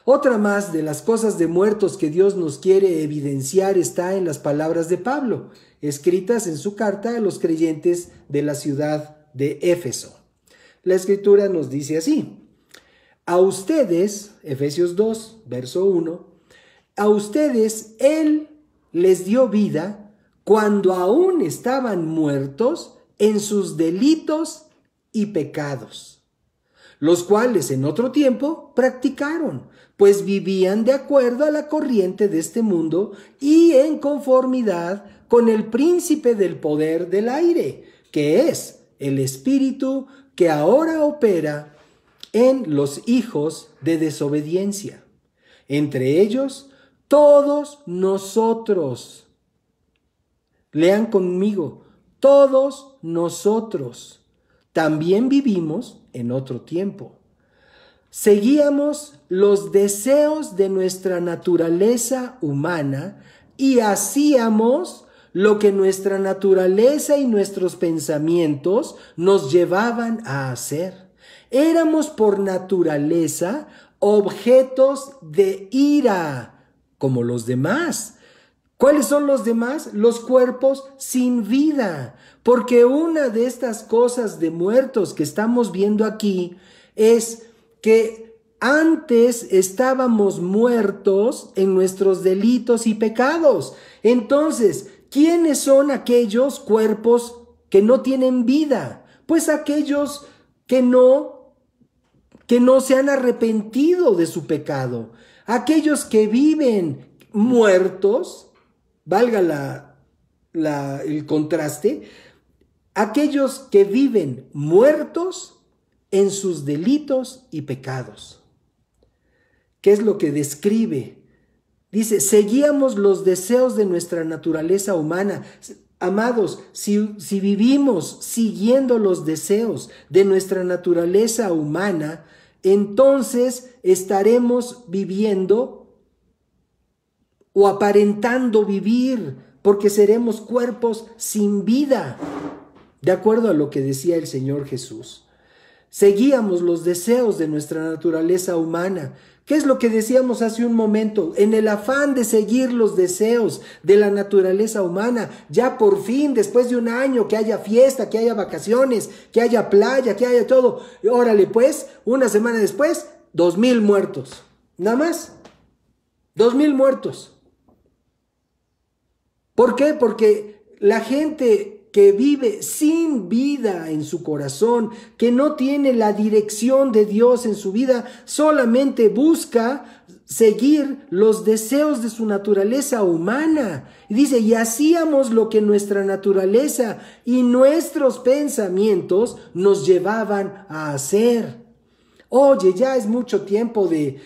Otra más de las cosas de muertos que Dios nos quiere evidenciar está en las palabras de Pablo, escritas en su carta a los creyentes de la ciudad de Éfeso. La escritura nos dice así: a ustedes, Efesios 2, verso 1, a ustedes Él les dio vida cuando aún estaban muertos en sus delitos y pecados, los cuales en otro tiempo practicaron, pues vivían de acuerdo a la corriente de este mundo y en conformidad con el príncipe del poder del aire, que es el espíritu que ahora opera en los hijos de desobediencia. Entre ellos, todos nosotros, lean conmigo, todos nosotros también vivimos en otro tiempo, seguíamos los deseos de nuestra naturaleza humana y hacíamos lo que nuestra naturaleza y nuestros pensamientos nos llevaban a hacer. Éramos por naturaleza objetos de ira, como los demás. ¿Cuáles son los demás? Los cuerpos sin vida. Porque una de estas cosas de muertos que estamos viendo aquí es que antes estábamos muertos en nuestros delitos y pecados. Entonces, ¿quiénes son aquellos cuerpos que no tienen vida? Pues aquellos que no se han arrepentido de su pecado. Aquellos que viven muertos, valga el contraste, aquellos que viven muertos en sus delitos y pecados. ¿Qué es lo que describe? Dice, seguíamos los deseos de nuestra naturaleza humana. Amados, si vivimos siguiendo los deseos de nuestra naturaleza humana, entonces estaremos viviendo o aparentando vivir, porque seremos cuerpos sin vida, de acuerdo a lo que decía el Señor Jesús. Seguíamos los deseos de nuestra naturaleza humana. ¿Qué es lo que decíamos hace un momento? En el afán de seguir los deseos de la naturaleza humana, ya por fin, después de un año, que haya fiesta, que haya vacaciones, que haya playa, que haya todo. Órale pues, una semana después, 2,000 muertos. Nada más. 2,000 muertos. ¿Por qué? Porque la gente que vive sin vida en su corazón, que no tiene la dirección de Dios en su vida, solamente busca seguir los deseos de su naturaleza humana. Y dice, y hacíamos lo que nuestra naturaleza y nuestros pensamientos nos llevaban a hacer. Oye, ya es mucho tiempo de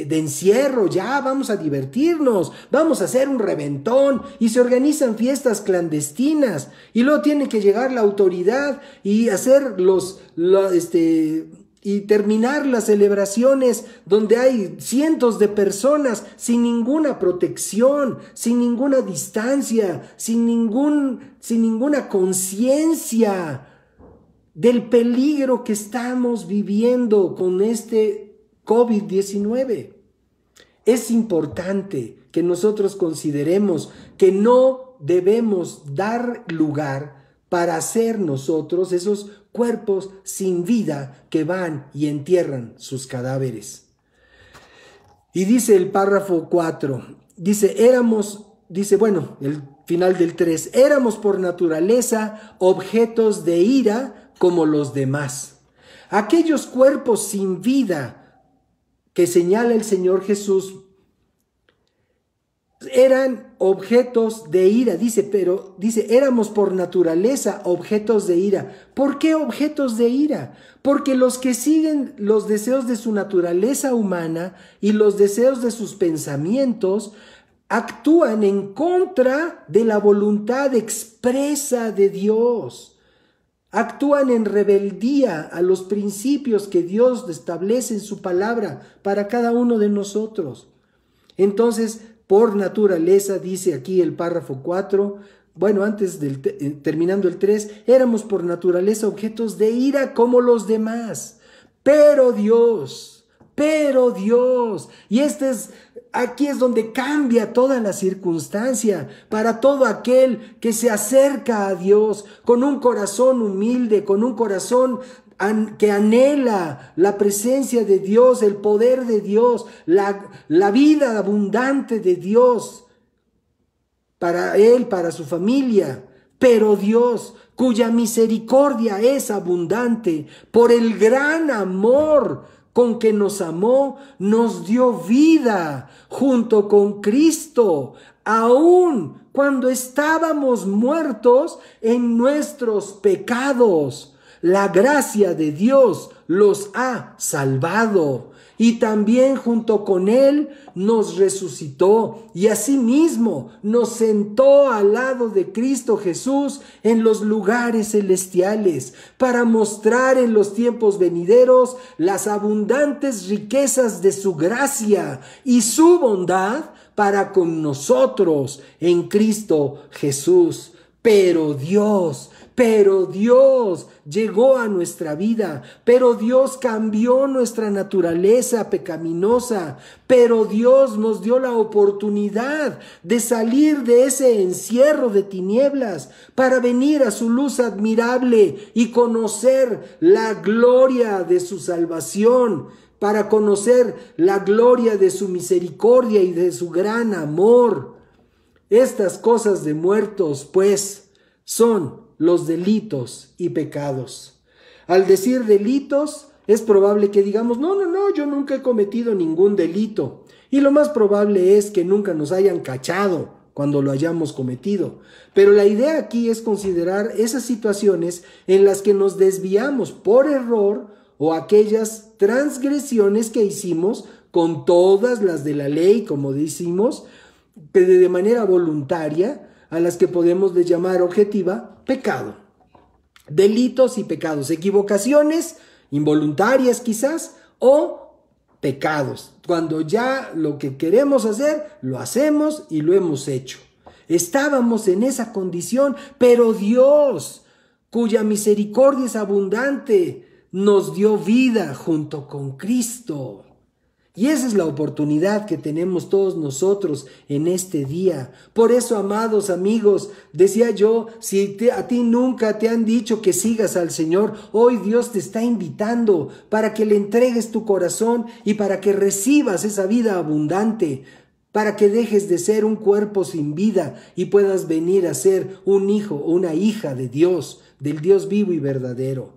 encierro, ya vamos a divertirnos, vamos a hacer un reventón, y se organizan fiestas clandestinas, y luego tiene que llegar la autoridad y hacer y terminar las celebraciones donde hay cientos de personas sin ninguna protección, sin ninguna distancia, sin ninguna conciencia del peligro que estamos viviendo con este COVID-19. Es importante que nosotros consideremos que no debemos dar lugar para ser nosotros esos cuerpos sin vida que van y entierran sus cadáveres. Y dice el párrafo 4, el final del 3, éramos por naturaleza objetos de ira como los demás. Aquellos cuerpos sin vida que señala el Señor Jesús eran objetos de ira. Dice, éramos por naturaleza objetos de ira. ¿Por qué objetos de ira? Porque los que siguen los deseos de su naturaleza humana y los deseos de sus pensamientos actúan en contra de la voluntad expresa de Dios. Actúan en rebeldía a los principios que Dios establece en su palabra para cada uno de nosotros. Entonces, por naturaleza, dice aquí el párrafo 4, terminando el 3, éramos por naturaleza objetos de ira como los demás. Pero Dios, y aquí es donde cambia toda la circunstancia para todo aquel que se acerca a Dios con un corazón humilde, con un corazón que anhela la presencia de Dios, el poder de Dios, la vida abundante de Dios para él, para su familia. Pero Dios, cuya misericordia es abundante, por el gran amor con que nos amó, nos dio vida junto con Cristo, aun cuando estábamos muertos en nuestros pecados. La gracia de Dios los ha salvado. y también junto con Él nos resucitó y asimismo nos sentó al lado de Cristo Jesús en los lugares celestiales para mostrar en los tiempos venideros las abundantes riquezas de su gracia y su bondad para con nosotros en Cristo Jesús. Pero Dios llegó a nuestra vida, pero Dios cambió nuestra naturaleza pecaminosa, pero Dios nos dio la oportunidad de salir de ese encierro de tinieblas para venir a su luz admirable y conocer la gloria de su salvación, para conocer la gloria de su misericordia y de su gran amor. Estas cosas de muertos, pues, son los delitos y pecados. Al decir delitos, es probable que digamos, no, yo nunca he cometido ningún delito. Y lo más probable es que nunca nos hayan cachado cuando lo hayamos cometido. Pero la idea aquí es considerar esas situaciones en las que nos desviamos por error o aquellas transgresiones que hicimos con todas las de la ley, como decimos, de manera voluntaria, a las que podemos llamar objetiva pecado. Delitos y pecados, equivocaciones involuntarias quizás, o pecados, cuando ya lo que queremos hacer, lo hacemos y lo hemos hecho. Estábamos en esa condición, pero Dios, cuya misericordia es abundante, nos dio vida junto con Cristo. Y esa es la oportunidad que tenemos todos nosotros en este día. Por eso, amados amigos, decía yo, si a ti nunca te han dicho que sigas al Señor, hoy Dios te está invitando para que le entregues tu corazón y para que recibas esa vida abundante, para que dejes de ser un cuerpo sin vida y puedas venir a ser un hijo o una hija de Dios, del Dios vivo y verdadero.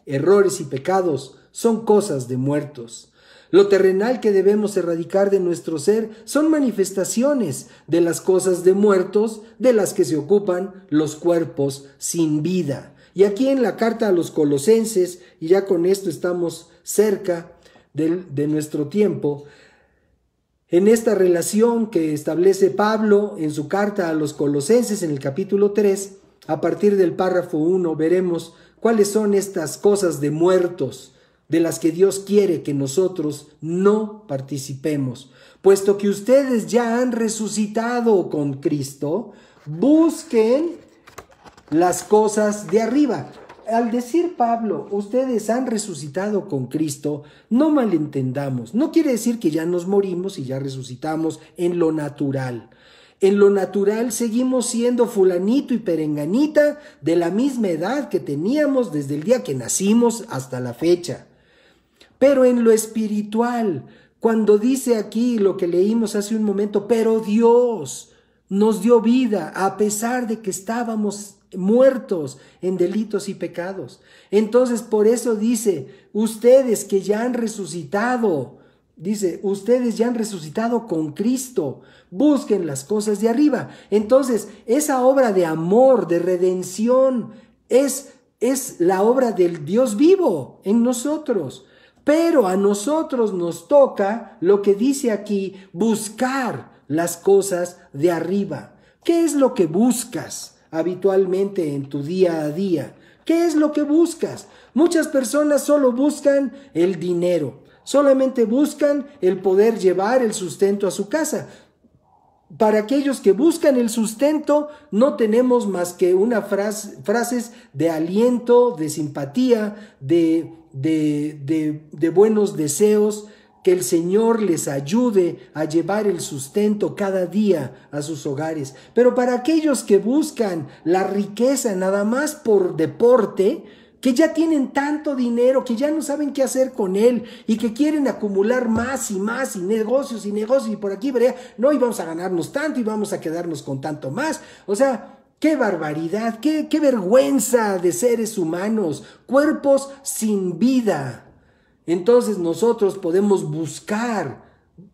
Errores y pecados son cosas de muertos. Lo terrenal que debemos erradicar de nuestro ser son manifestaciones de las cosas de muertos de las que se ocupan los cuerpos sin vida. Y aquí en la carta a los Colosenses, y ya con esto estamos cerca de nuestro tiempo, en esta relación que establece Pablo en su carta a los Colosenses en el capítulo 3, a partir del párrafo 1 veremos cuáles son estas cosas de muertos de las que Dios quiere que nosotros no participemos. Puesto que ustedes ya han resucitado con Cristo, busquen las cosas de arriba. Al decir Pablo, ustedes han resucitado con Cristo, no malentendamos. No quiere decir que ya nos morimos y ya resucitamos en lo natural. En lo natural seguimos siendo fulanito y perenganita de la misma edad que teníamos desde el día que nacimos hasta la fecha. Pero en lo espiritual, cuando dice aquí lo que leímos hace un momento, pero Dios nos dio vida a pesar de que estábamos muertos en delitos y pecados. Entonces por eso dice, ustedes que ya han resucitado, ustedes ya han resucitado con Cristo, busquen las cosas de arriba. Entonces esa obra de amor, de redención, es la obra del Dios vivo en nosotros. Pero a nosotros nos toca, lo que dice aquí, buscar las cosas de arriba. ¿Qué es lo que buscas habitualmente en tu día a día? ¿Qué es lo que buscas? Muchas personas solo buscan el dinero, solamente buscan el poder llevar el sustento a su casa. Para aquellos que buscan el sustento, no tenemos más que frases de aliento, de simpatía, de buenos deseos, que el Señor les ayude a llevar el sustento cada día a sus hogares. Pero para aquellos que buscan la riqueza nada más por deporte, que ya tienen tanto dinero, que ya no saben qué hacer con él y que quieren acumular más y negocios y por aquí, no, y vamos a ganarnos tanto y vamos a quedarnos con tanto más. O sea, ¡qué barbaridad! ¡Qué vergüenza de seres humanos! Cuerpos sin vida. Entonces nosotros podemos buscar,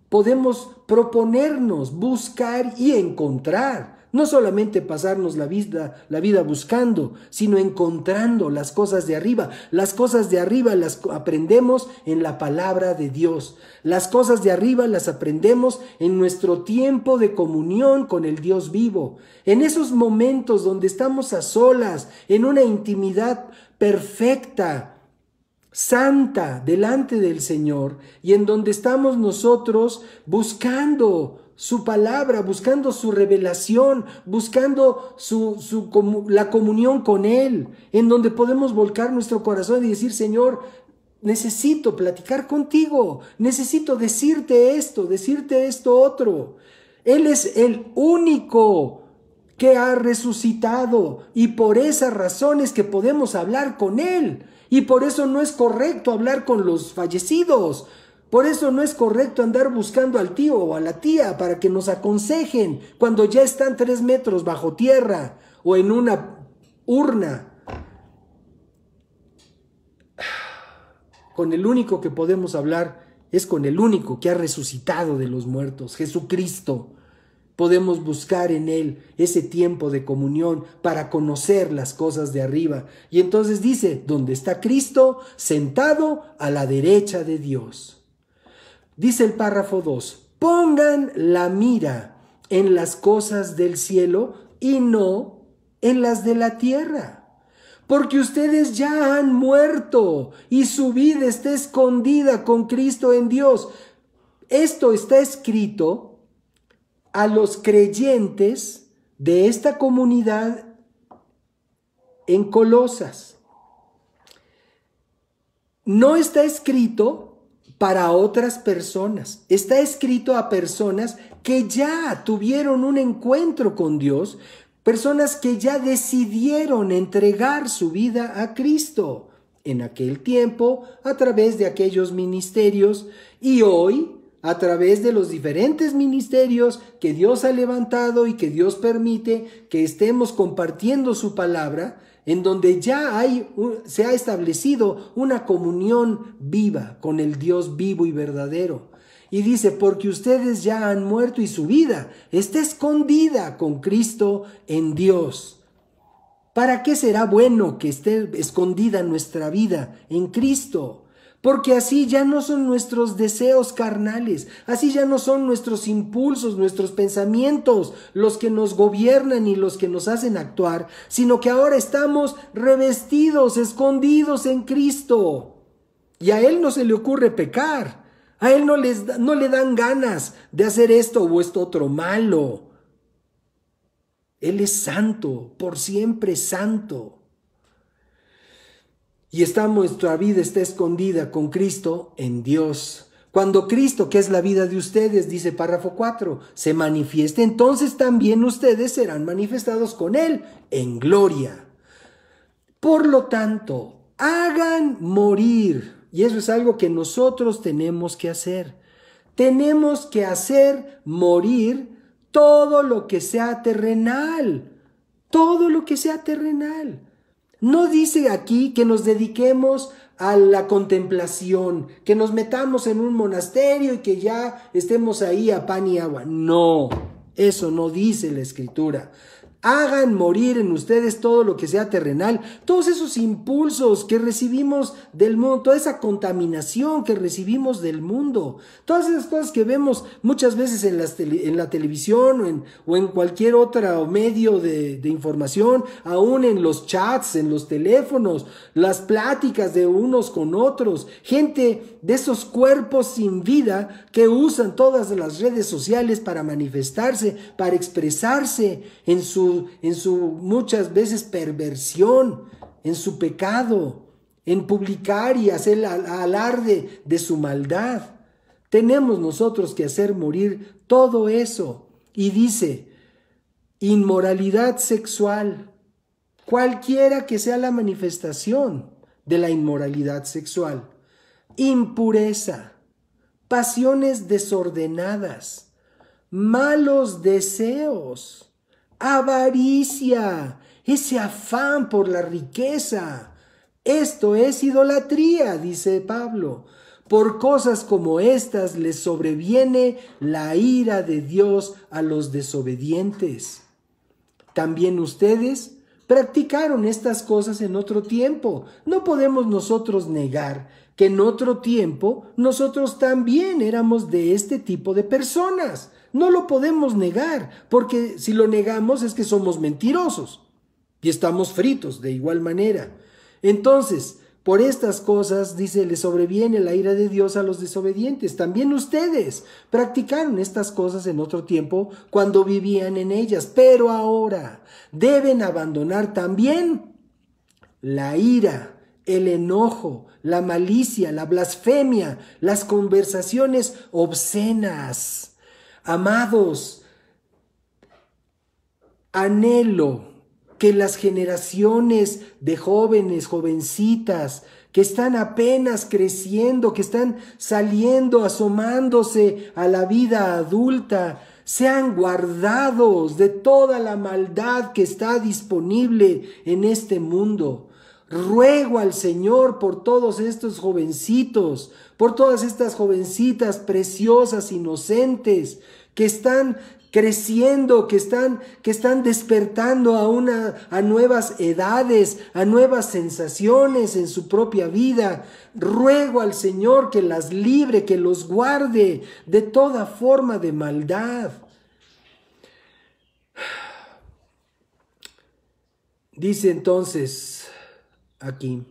podemos proponernos buscar y encontrar. No solamente pasarnos la vida buscando, sino encontrando las cosas de arriba. Las cosas de arriba las aprendemos en la palabra de Dios. Las cosas de arriba las aprendemos en nuestro tiempo de comunión con el Dios vivo. En esos momentos donde estamos a solas, en una intimidad perfecta, santa, delante del Señor, y en donde estamos nosotros buscando su palabra, buscando su revelación, buscando la comunión con Él, en donde podemos volcar nuestro corazón y decir: Señor, necesito platicar contigo, necesito decirte esto otro. Él es el único que ha resucitado, y por esas razones que podemos hablar con Él, y por eso no es correcto hablar con los fallecidos. Por eso no es correcto andar buscando al tío o a la tía para que nos aconsejen cuando ya están 3 metros bajo tierra o en una urna. Con el único que podemos hablar es con el único que ha resucitado de los muertos, Jesucristo. Podemos buscar en Él ese tiempo de comunión para conocer las cosas de arriba. Y entonces dice: ¿dónde está Cristo? Sentado a la derecha de Dios. Dice el párrafo 2, pongan la mira en las cosas del cielo y no en las de la tierra, porque ustedes ya han muerto y su vida está escondida con Cristo en Dios. Esto está escrito a los creyentes de esta comunidad en Colosas. No está escrito para otras personas, está escrito a personas que ya tuvieron un encuentro con Dios, personas que ya decidieron entregar su vida a Cristo en aquel tiempo a través de aquellos ministerios, y hoy a través de los diferentes ministerios que Dios ha levantado y que Dios permite que estemos compartiendo su palabra, en donde ya se ha establecido una comunión viva con el Dios vivo y verdadero. Y dice: porque ustedes ya han muerto y su vida está escondida con Cristo en Dios. ¿Para qué será bueno que esté escondida nuestra vida en Cristo? Porque así ya no son nuestros deseos carnales, así ya no son nuestros impulsos, nuestros pensamientos los que nos gobiernan y los que nos hacen actuar, sino que ahora estamos revestidos, escondidos en Cristo. Y a Él no se le ocurre pecar, a Él no le dan ganas de hacer esto o esto otro malo. Él es santo, por siempre santo. Y nuestra vida está escondida con Cristo en Dios. Cuando Cristo, que es la vida de ustedes, dice párrafo 4, se manifieste, entonces también ustedes serán manifestados con Él en gloria. Por lo tanto, hagan morir, y eso es algo que nosotros tenemos que hacer. Tenemos que hacer morir todo lo que sea terrenal, todo lo que sea terrenal. No dice aquí que nos dediquemos a la contemplación, que nos metamos en un monasterio y que ya estemos ahí a pan y agua. No, eso no dice la Escritura. Hagan morir en ustedes todo lo que sea terrenal, todos esos impulsos que recibimos del mundo, toda esa contaminación que recibimos del mundo, todas esas cosas que vemos muchas veces en la televisión o en cualquier otro medio de información, aún en los chats, en los teléfonos, las pláticas de unos con otros, gente de esos cuerpos sin vida que usan todas las redes sociales para manifestarse, para expresarse en su muchas veces perversión, en su pecado, en publicar y hacer alarde de su maldad. Tenemos nosotros que hacer morir todo eso. Y dice, inmoralidad sexual, cualquiera que sea la manifestación de la inmoralidad sexual, impureza, pasiones desordenadas, malos deseos, avaricia, ese afán por la riqueza. Esto es idolatría, dice Pablo. Por cosas como estas les sobreviene la ira de Dios a los desobedientes. también ustedes practicaron estas cosas en otro tiempo. No podemos nosotros negar que en otro tiempo nosotros también éramos de este tipo de personas. No lo podemos negar, porque si lo negamos es que somos mentirosos y estamos fritos de igual manera. Entonces, por estas cosas, dice, le sobreviene la ira de Dios a los desobedientes. También ustedes practicaron estas cosas en otro tiempo cuando vivían en ellas, pero ahora deben abandonar también la ira, el enojo, la malicia, la blasfemia, las conversaciones obscenas. Amados, anhelo que las generaciones de jóvenes, jovencitas, que están apenas creciendo, que están saliendo, asomándose a la vida adulta, sean guardados de toda la maldad que está disponible en este mundo. Ruego al Señor por todos estos jovencitos, por todas estas jovencitas preciosas, inocentes, que están creciendo, que están despertando a nuevas edades, a nuevas sensaciones en su propia vida. Ruego al Señor que las libre, que los guarde de toda forma de maldad. Dice entonces aquí: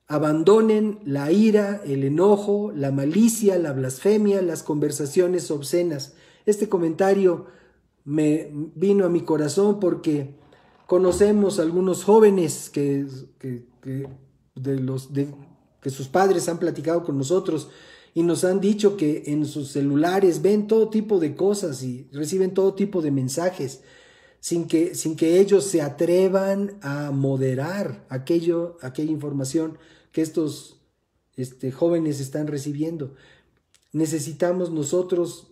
abandonen la ira, el enojo, la malicia, la blasfemia, las conversaciones obscenas. Este comentario me vino a mi corazón porque conocemos algunos jóvenes que sus padres han platicado con nosotros y nos han dicho que en sus celulares ven todo tipo de cosas y reciben todo tipo de mensajes sin que ellos se atrevan a moderar aquella información que estos jóvenes están recibiendo. Necesitamos nosotros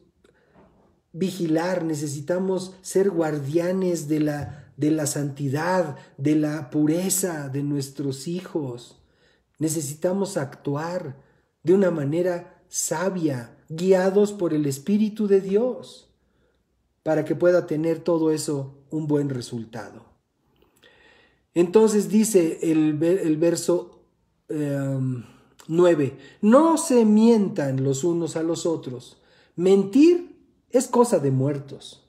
vigilar, necesitamos ser guardianes de la santidad, de la pureza de nuestros hijos. Necesitamos actuar de una manera sabia, guiados por el Espíritu de Dios, para que pueda tener todo eso un buen resultado. Entonces dice el verso 9, no se mientan los unos a los otros. Mentir es cosa de muertos.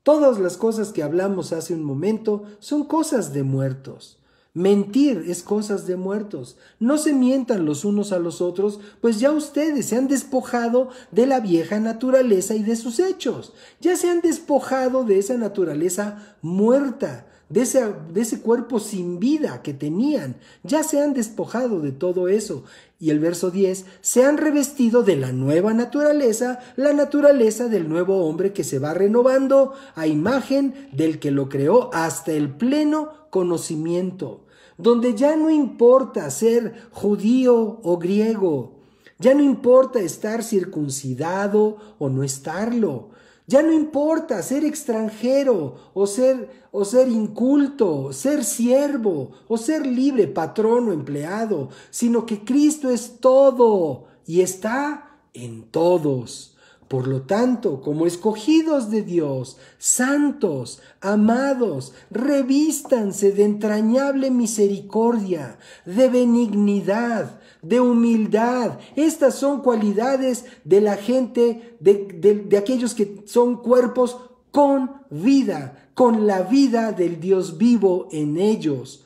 Todas las cosas que hablamos hace un momento son cosas de muertos. Mentir es cosas de muertos. No se mientan los unos a los otros, pues ya ustedes se han despojado de la vieja naturaleza y de sus hechos. Ya se han despojado de esa naturaleza muerta, de ese cuerpo sin vida que tenían. Ya se han despojado de todo eso. Y el verso 10, se han revestido de la nueva naturaleza, la naturaleza del nuevo hombre que se va renovando a imagen del que lo creó hasta el pleno conocimiento, donde ya no importa ser judío o griego, ya no importa estar circuncidado o no estarlo, ya no importa ser extranjero o ser inculto, ser siervo o ser libre, patrón o empleado, sino que Cristo es todo y está en todos. Por lo tanto, como escogidos de Dios, santos, amados, revístanse de entrañable misericordia, de benignidad, de humildad. Estas son cualidades de la gente, de aquellos que son cuerpos con vida, con la vida del Dios vivo en ellos.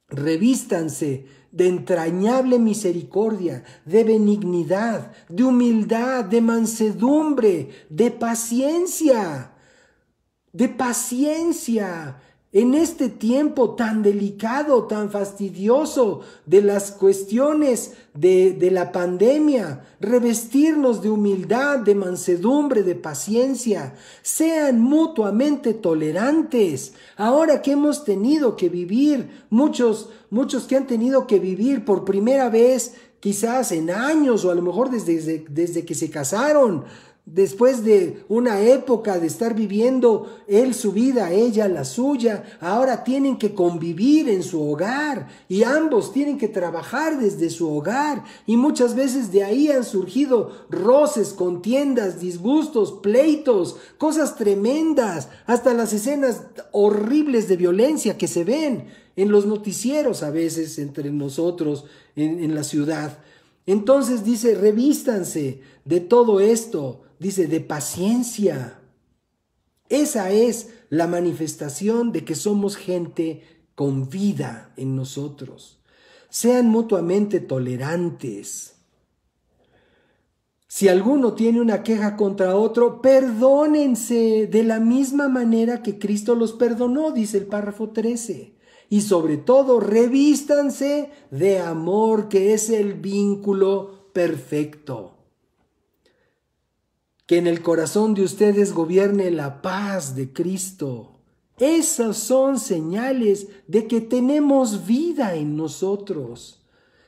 Revístanse de entrañable misericordia, de benignidad, de humildad, de mansedumbre, de paciencia. En este tiempo tan delicado, tan fastidioso de las cuestiones de la pandemia, revestirnos de humildad, de mansedumbre, de paciencia. Sean mutuamente tolerantes. Ahora que hemos tenido que vivir, muchos que han tenido que vivir por primera vez, quizás en años o a lo mejor desde que se casaron, Después de una época de estar viviendo él su vida, ella la suya, ahora tienen que convivir en su hogar y ambos tienen que trabajar desde su hogar, y muchas veces de ahí han surgido roces, contiendas, disgustos, pleitos, cosas tremendas, hasta las escenas horribles de violencia que se ven en los noticieros a veces entre nosotros en la ciudad. Entonces dice, revístanse de todo esto. Dice, de paciencia. Esa es la manifestación de que somos gente con vida en nosotros. Sean mutuamente tolerantes. Si alguno tiene una queja contra otro, perdónense de la misma manera que Cristo los perdonó, dice el párrafo 13. Y sobre todo, revístanse de amor, que es el vínculo perfecto. Que en el corazón de ustedes gobierne la paz de Cristo. Esas son señales de que tenemos vida en nosotros.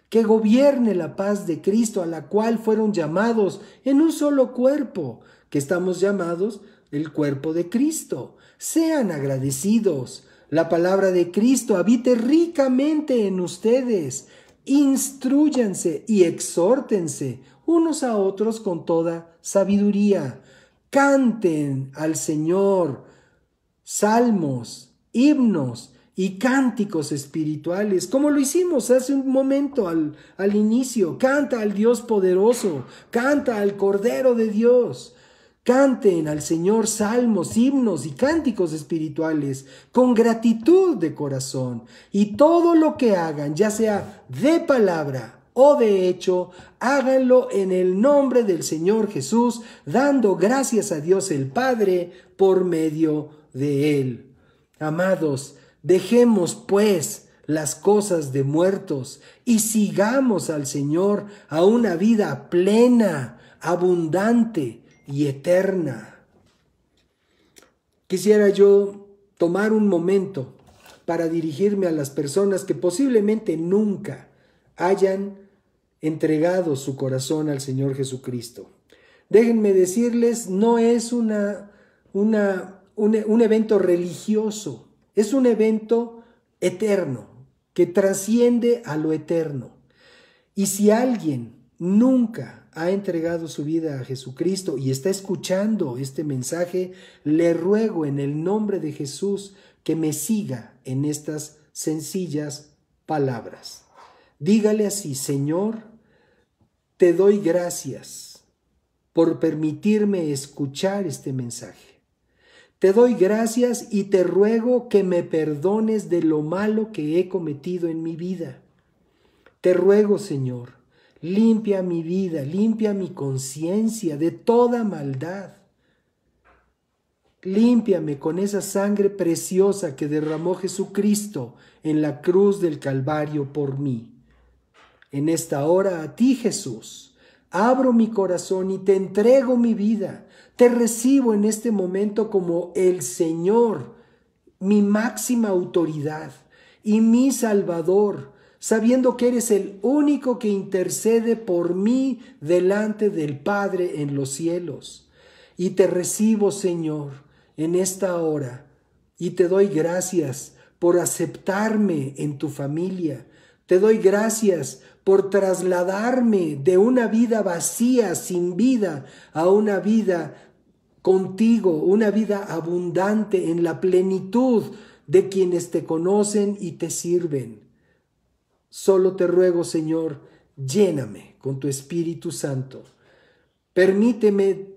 Que gobierne la paz de Cristo, a la cual fueron llamados en un solo cuerpo, que estamos llamados el cuerpo de Cristo. Sean agradecidos. La palabra de Cristo habite ricamente en ustedes. Instrúyanse y exhórtense unos a otros con toda sabiduría. Canten al Señor salmos, himnos y cánticos espirituales, como lo hicimos hace un momento al inicio. Canta al Dios poderoso, canta al Cordero de Dios. Canten al Señor salmos, himnos y cánticos espirituales con gratitud de corazón. Y todo lo que hagan, ya sea de palabra o de hecho, háganlo en el nombre del Señor Jesús, dando gracias a Dios el Padre por medio de Él. Amados, dejemos pues las cosas de muertos y sigamos al Señor a una vida plena, abundante y eterna. Quisiera yo tomar un momento para dirigirme a las personas que posiblemente nunca hayan entregado su corazón al Señor Jesucristo. Déjenme decirles, no es un evento religioso, es un evento eterno, que trasciende a lo eterno. Y si alguien nunca ha entregado su vida a Jesucristo y está escuchando este mensaje, le ruego en el nombre de Jesús que me siga en estas sencillas palabras. Dígale así: Señor, te doy gracias por permitirme escuchar este mensaje. Te doy gracias y te ruego que me perdones de lo malo que he cometido en mi vida. Te ruego, Señor, limpia mi vida, limpia mi conciencia de toda maldad. Límpiame con esa sangre preciosa que derramó Jesucristo en la cruz del Calvario por mí. En esta hora a ti, Jesús, abro mi corazón y te entrego mi vida. Te recibo en este momento como el Señor, mi máxima autoridad y mi Salvador, sabiendo que eres el único que intercede por mí delante del Padre en los cielos. Y te recibo, Señor, en esta hora, y te doy gracias por aceptarme en tu familia. Te doy gracias por trasladarme de una vida vacía, sin vida, a una vida contigo, una vida abundante en la plenitud de quienes te conocen y te sirven. Solo te ruego, Señor, lléname con tu Espíritu Santo. Permíteme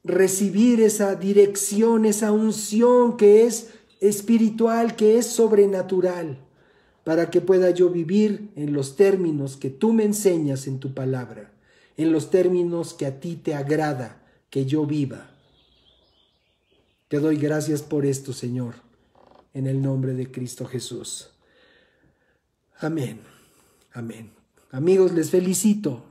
recibir esa dirección, esa unción que es espiritual, que es sobrenatural, para que pueda yo vivir en los términos que tú me enseñas en tu palabra, en los términos que a ti te agrada que yo viva. Te doy gracias por esto, Señor, en el nombre de Cristo Jesús. Amén. Amén. Amigos, les felicito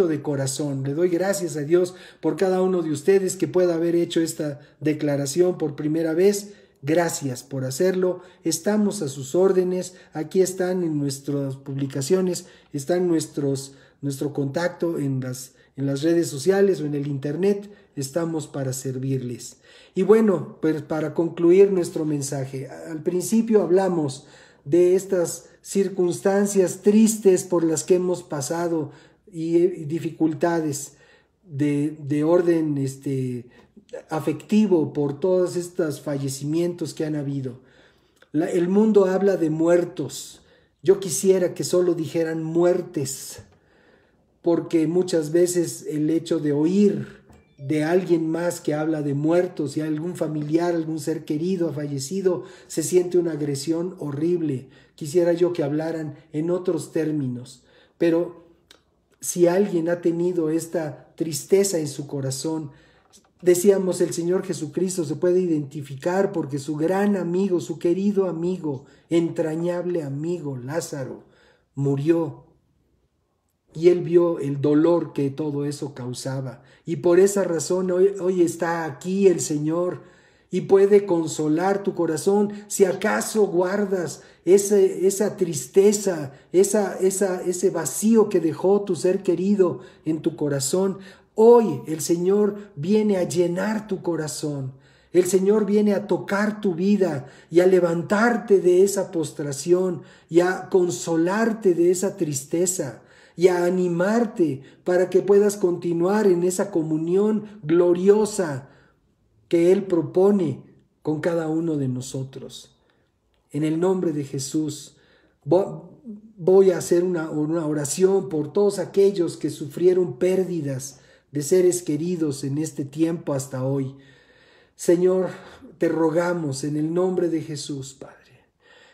de corazón. Le doy gracias a Dios por cada uno de ustedes que pueda haber hecho esta declaración por primera vez. Gracias por hacerlo. Estamos a sus órdenes. Aquí están en nuestras publicaciones, están nuestro contacto en en las redes sociales o en el internet, estamos para servirles. Y bueno, pues para concluir nuestro mensaje, al principio hablamos de estas circunstancias tristes por las que hemos pasado y dificultades de orden afectivo por todos estos fallecimientos que han habido. El mundo habla de muertos. Yo quisiera que solo dijeran muertes, porque muchas veces el hecho de oír de alguien más que habla de muertos y algún familiar, algún ser querido ha fallecido, se siente una agresión horrible. Quisiera yo que hablaran en otros términos, pero si alguien ha tenido esta tristeza en su corazón, decíamos, el Señor Jesucristo se puede identificar porque su gran amigo, su querido amigo, entrañable amigo, Lázaro, murió. Y él vio el dolor que todo eso causaba. Y por esa razón hoy está aquí el Señor y puede consolar tu corazón. Si acaso guardas esa tristeza, ese vacío que dejó tu ser querido en tu corazón, hoy el Señor viene a llenar tu corazón. El Señor viene a tocar tu vida y a levantarte de esa postración y a consolarte de esa tristeza y a animarte para que puedas continuar en esa comunión gloriosa que Él propone con cada uno de nosotros. En el nombre de Jesús, voy a hacer una oración por todos aquellos que sufrieron pérdidas de seres queridos en este tiempo hasta hoy. Señor, te rogamos en el nombre de Jesús, Padre,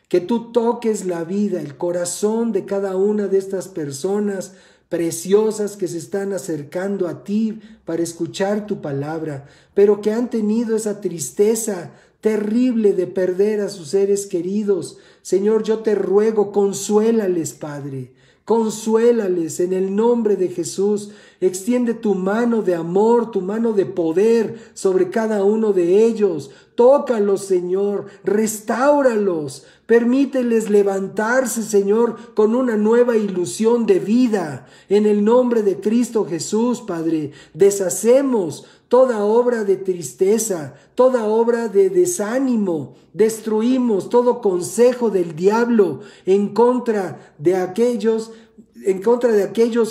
que tú toques la vida, el corazón de cada una de estas personas preciosas que se están acercando a ti para escuchar tu palabra, pero que han tenido esa tristeza terrible de perder a sus seres queridos. Señor, yo te ruego, consuélales, Padre. Consuélales en el nombre de Jesús. Extiende tu mano de amor, tu mano de poder sobre cada uno de ellos. Tócalos, Señor, restáuralos. Permíteles levantarse, Señor, con una nueva ilusión de vida. En el nombre de Cristo Jesús, Padre, deshacemos toda obra de tristeza, toda obra de desánimo. Destruimos todo consejo del diablo en contra de aquellos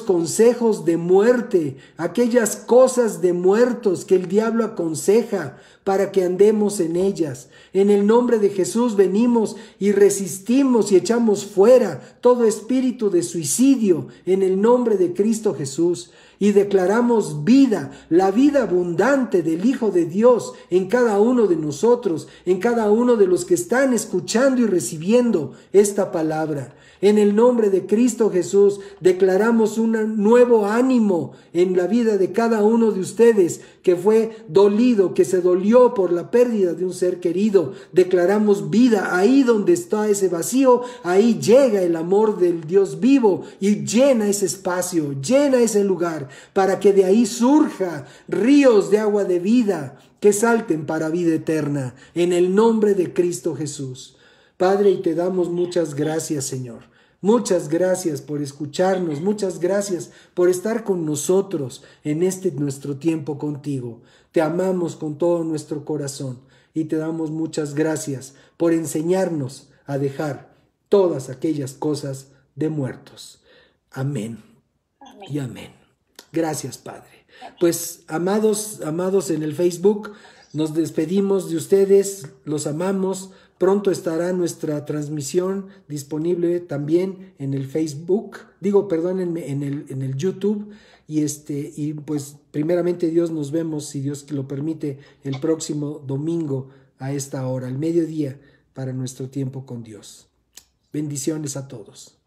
consejos de muerte, aquellas cosas de muertos que el diablo aconseja para que andemos en ellas. En el nombre de Jesús venimos y resistimos y echamos fuera todo espíritu de suicidio en el nombre de Cristo Jesús. Y declaramos vida, la vida abundante del Hijo de Dios en cada uno de nosotros, en cada uno de los que están escuchando y recibiendo esta palabra. En el nombre de Cristo Jesús declaramos un nuevo ánimo en la vida de cada uno de ustedes que fue dolido, que se dolió por la pérdida de un ser querido. Declaramos vida ahí donde está ese vacío, ahí llega el amor del Dios vivo y llena ese espacio, llena ese lugar, para que de ahí surja ríos de agua de vida que salten para vida eterna, en el nombre de Cristo Jesús. Padre, y te damos muchas gracias, Señor. Muchas gracias por escucharnos, muchas gracias por estar con nosotros en nuestro tiempo contigo. Te amamos con todo nuestro corazón y te damos muchas gracias por enseñarnos a dejar todas aquellas cosas de muertos. Amén. Y amén. Gracias, Padre. Pues, amados en el Facebook, nos despedimos de ustedes, los amamos. Pronto estará nuestra transmisión disponible también en el Facebook, en el YouTube. Y pues primeramente Dios, nos vemos, si Dios lo permite, el próximo domingo a esta hora, al mediodía, para nuestro tiempo con Dios. Bendiciones a todos.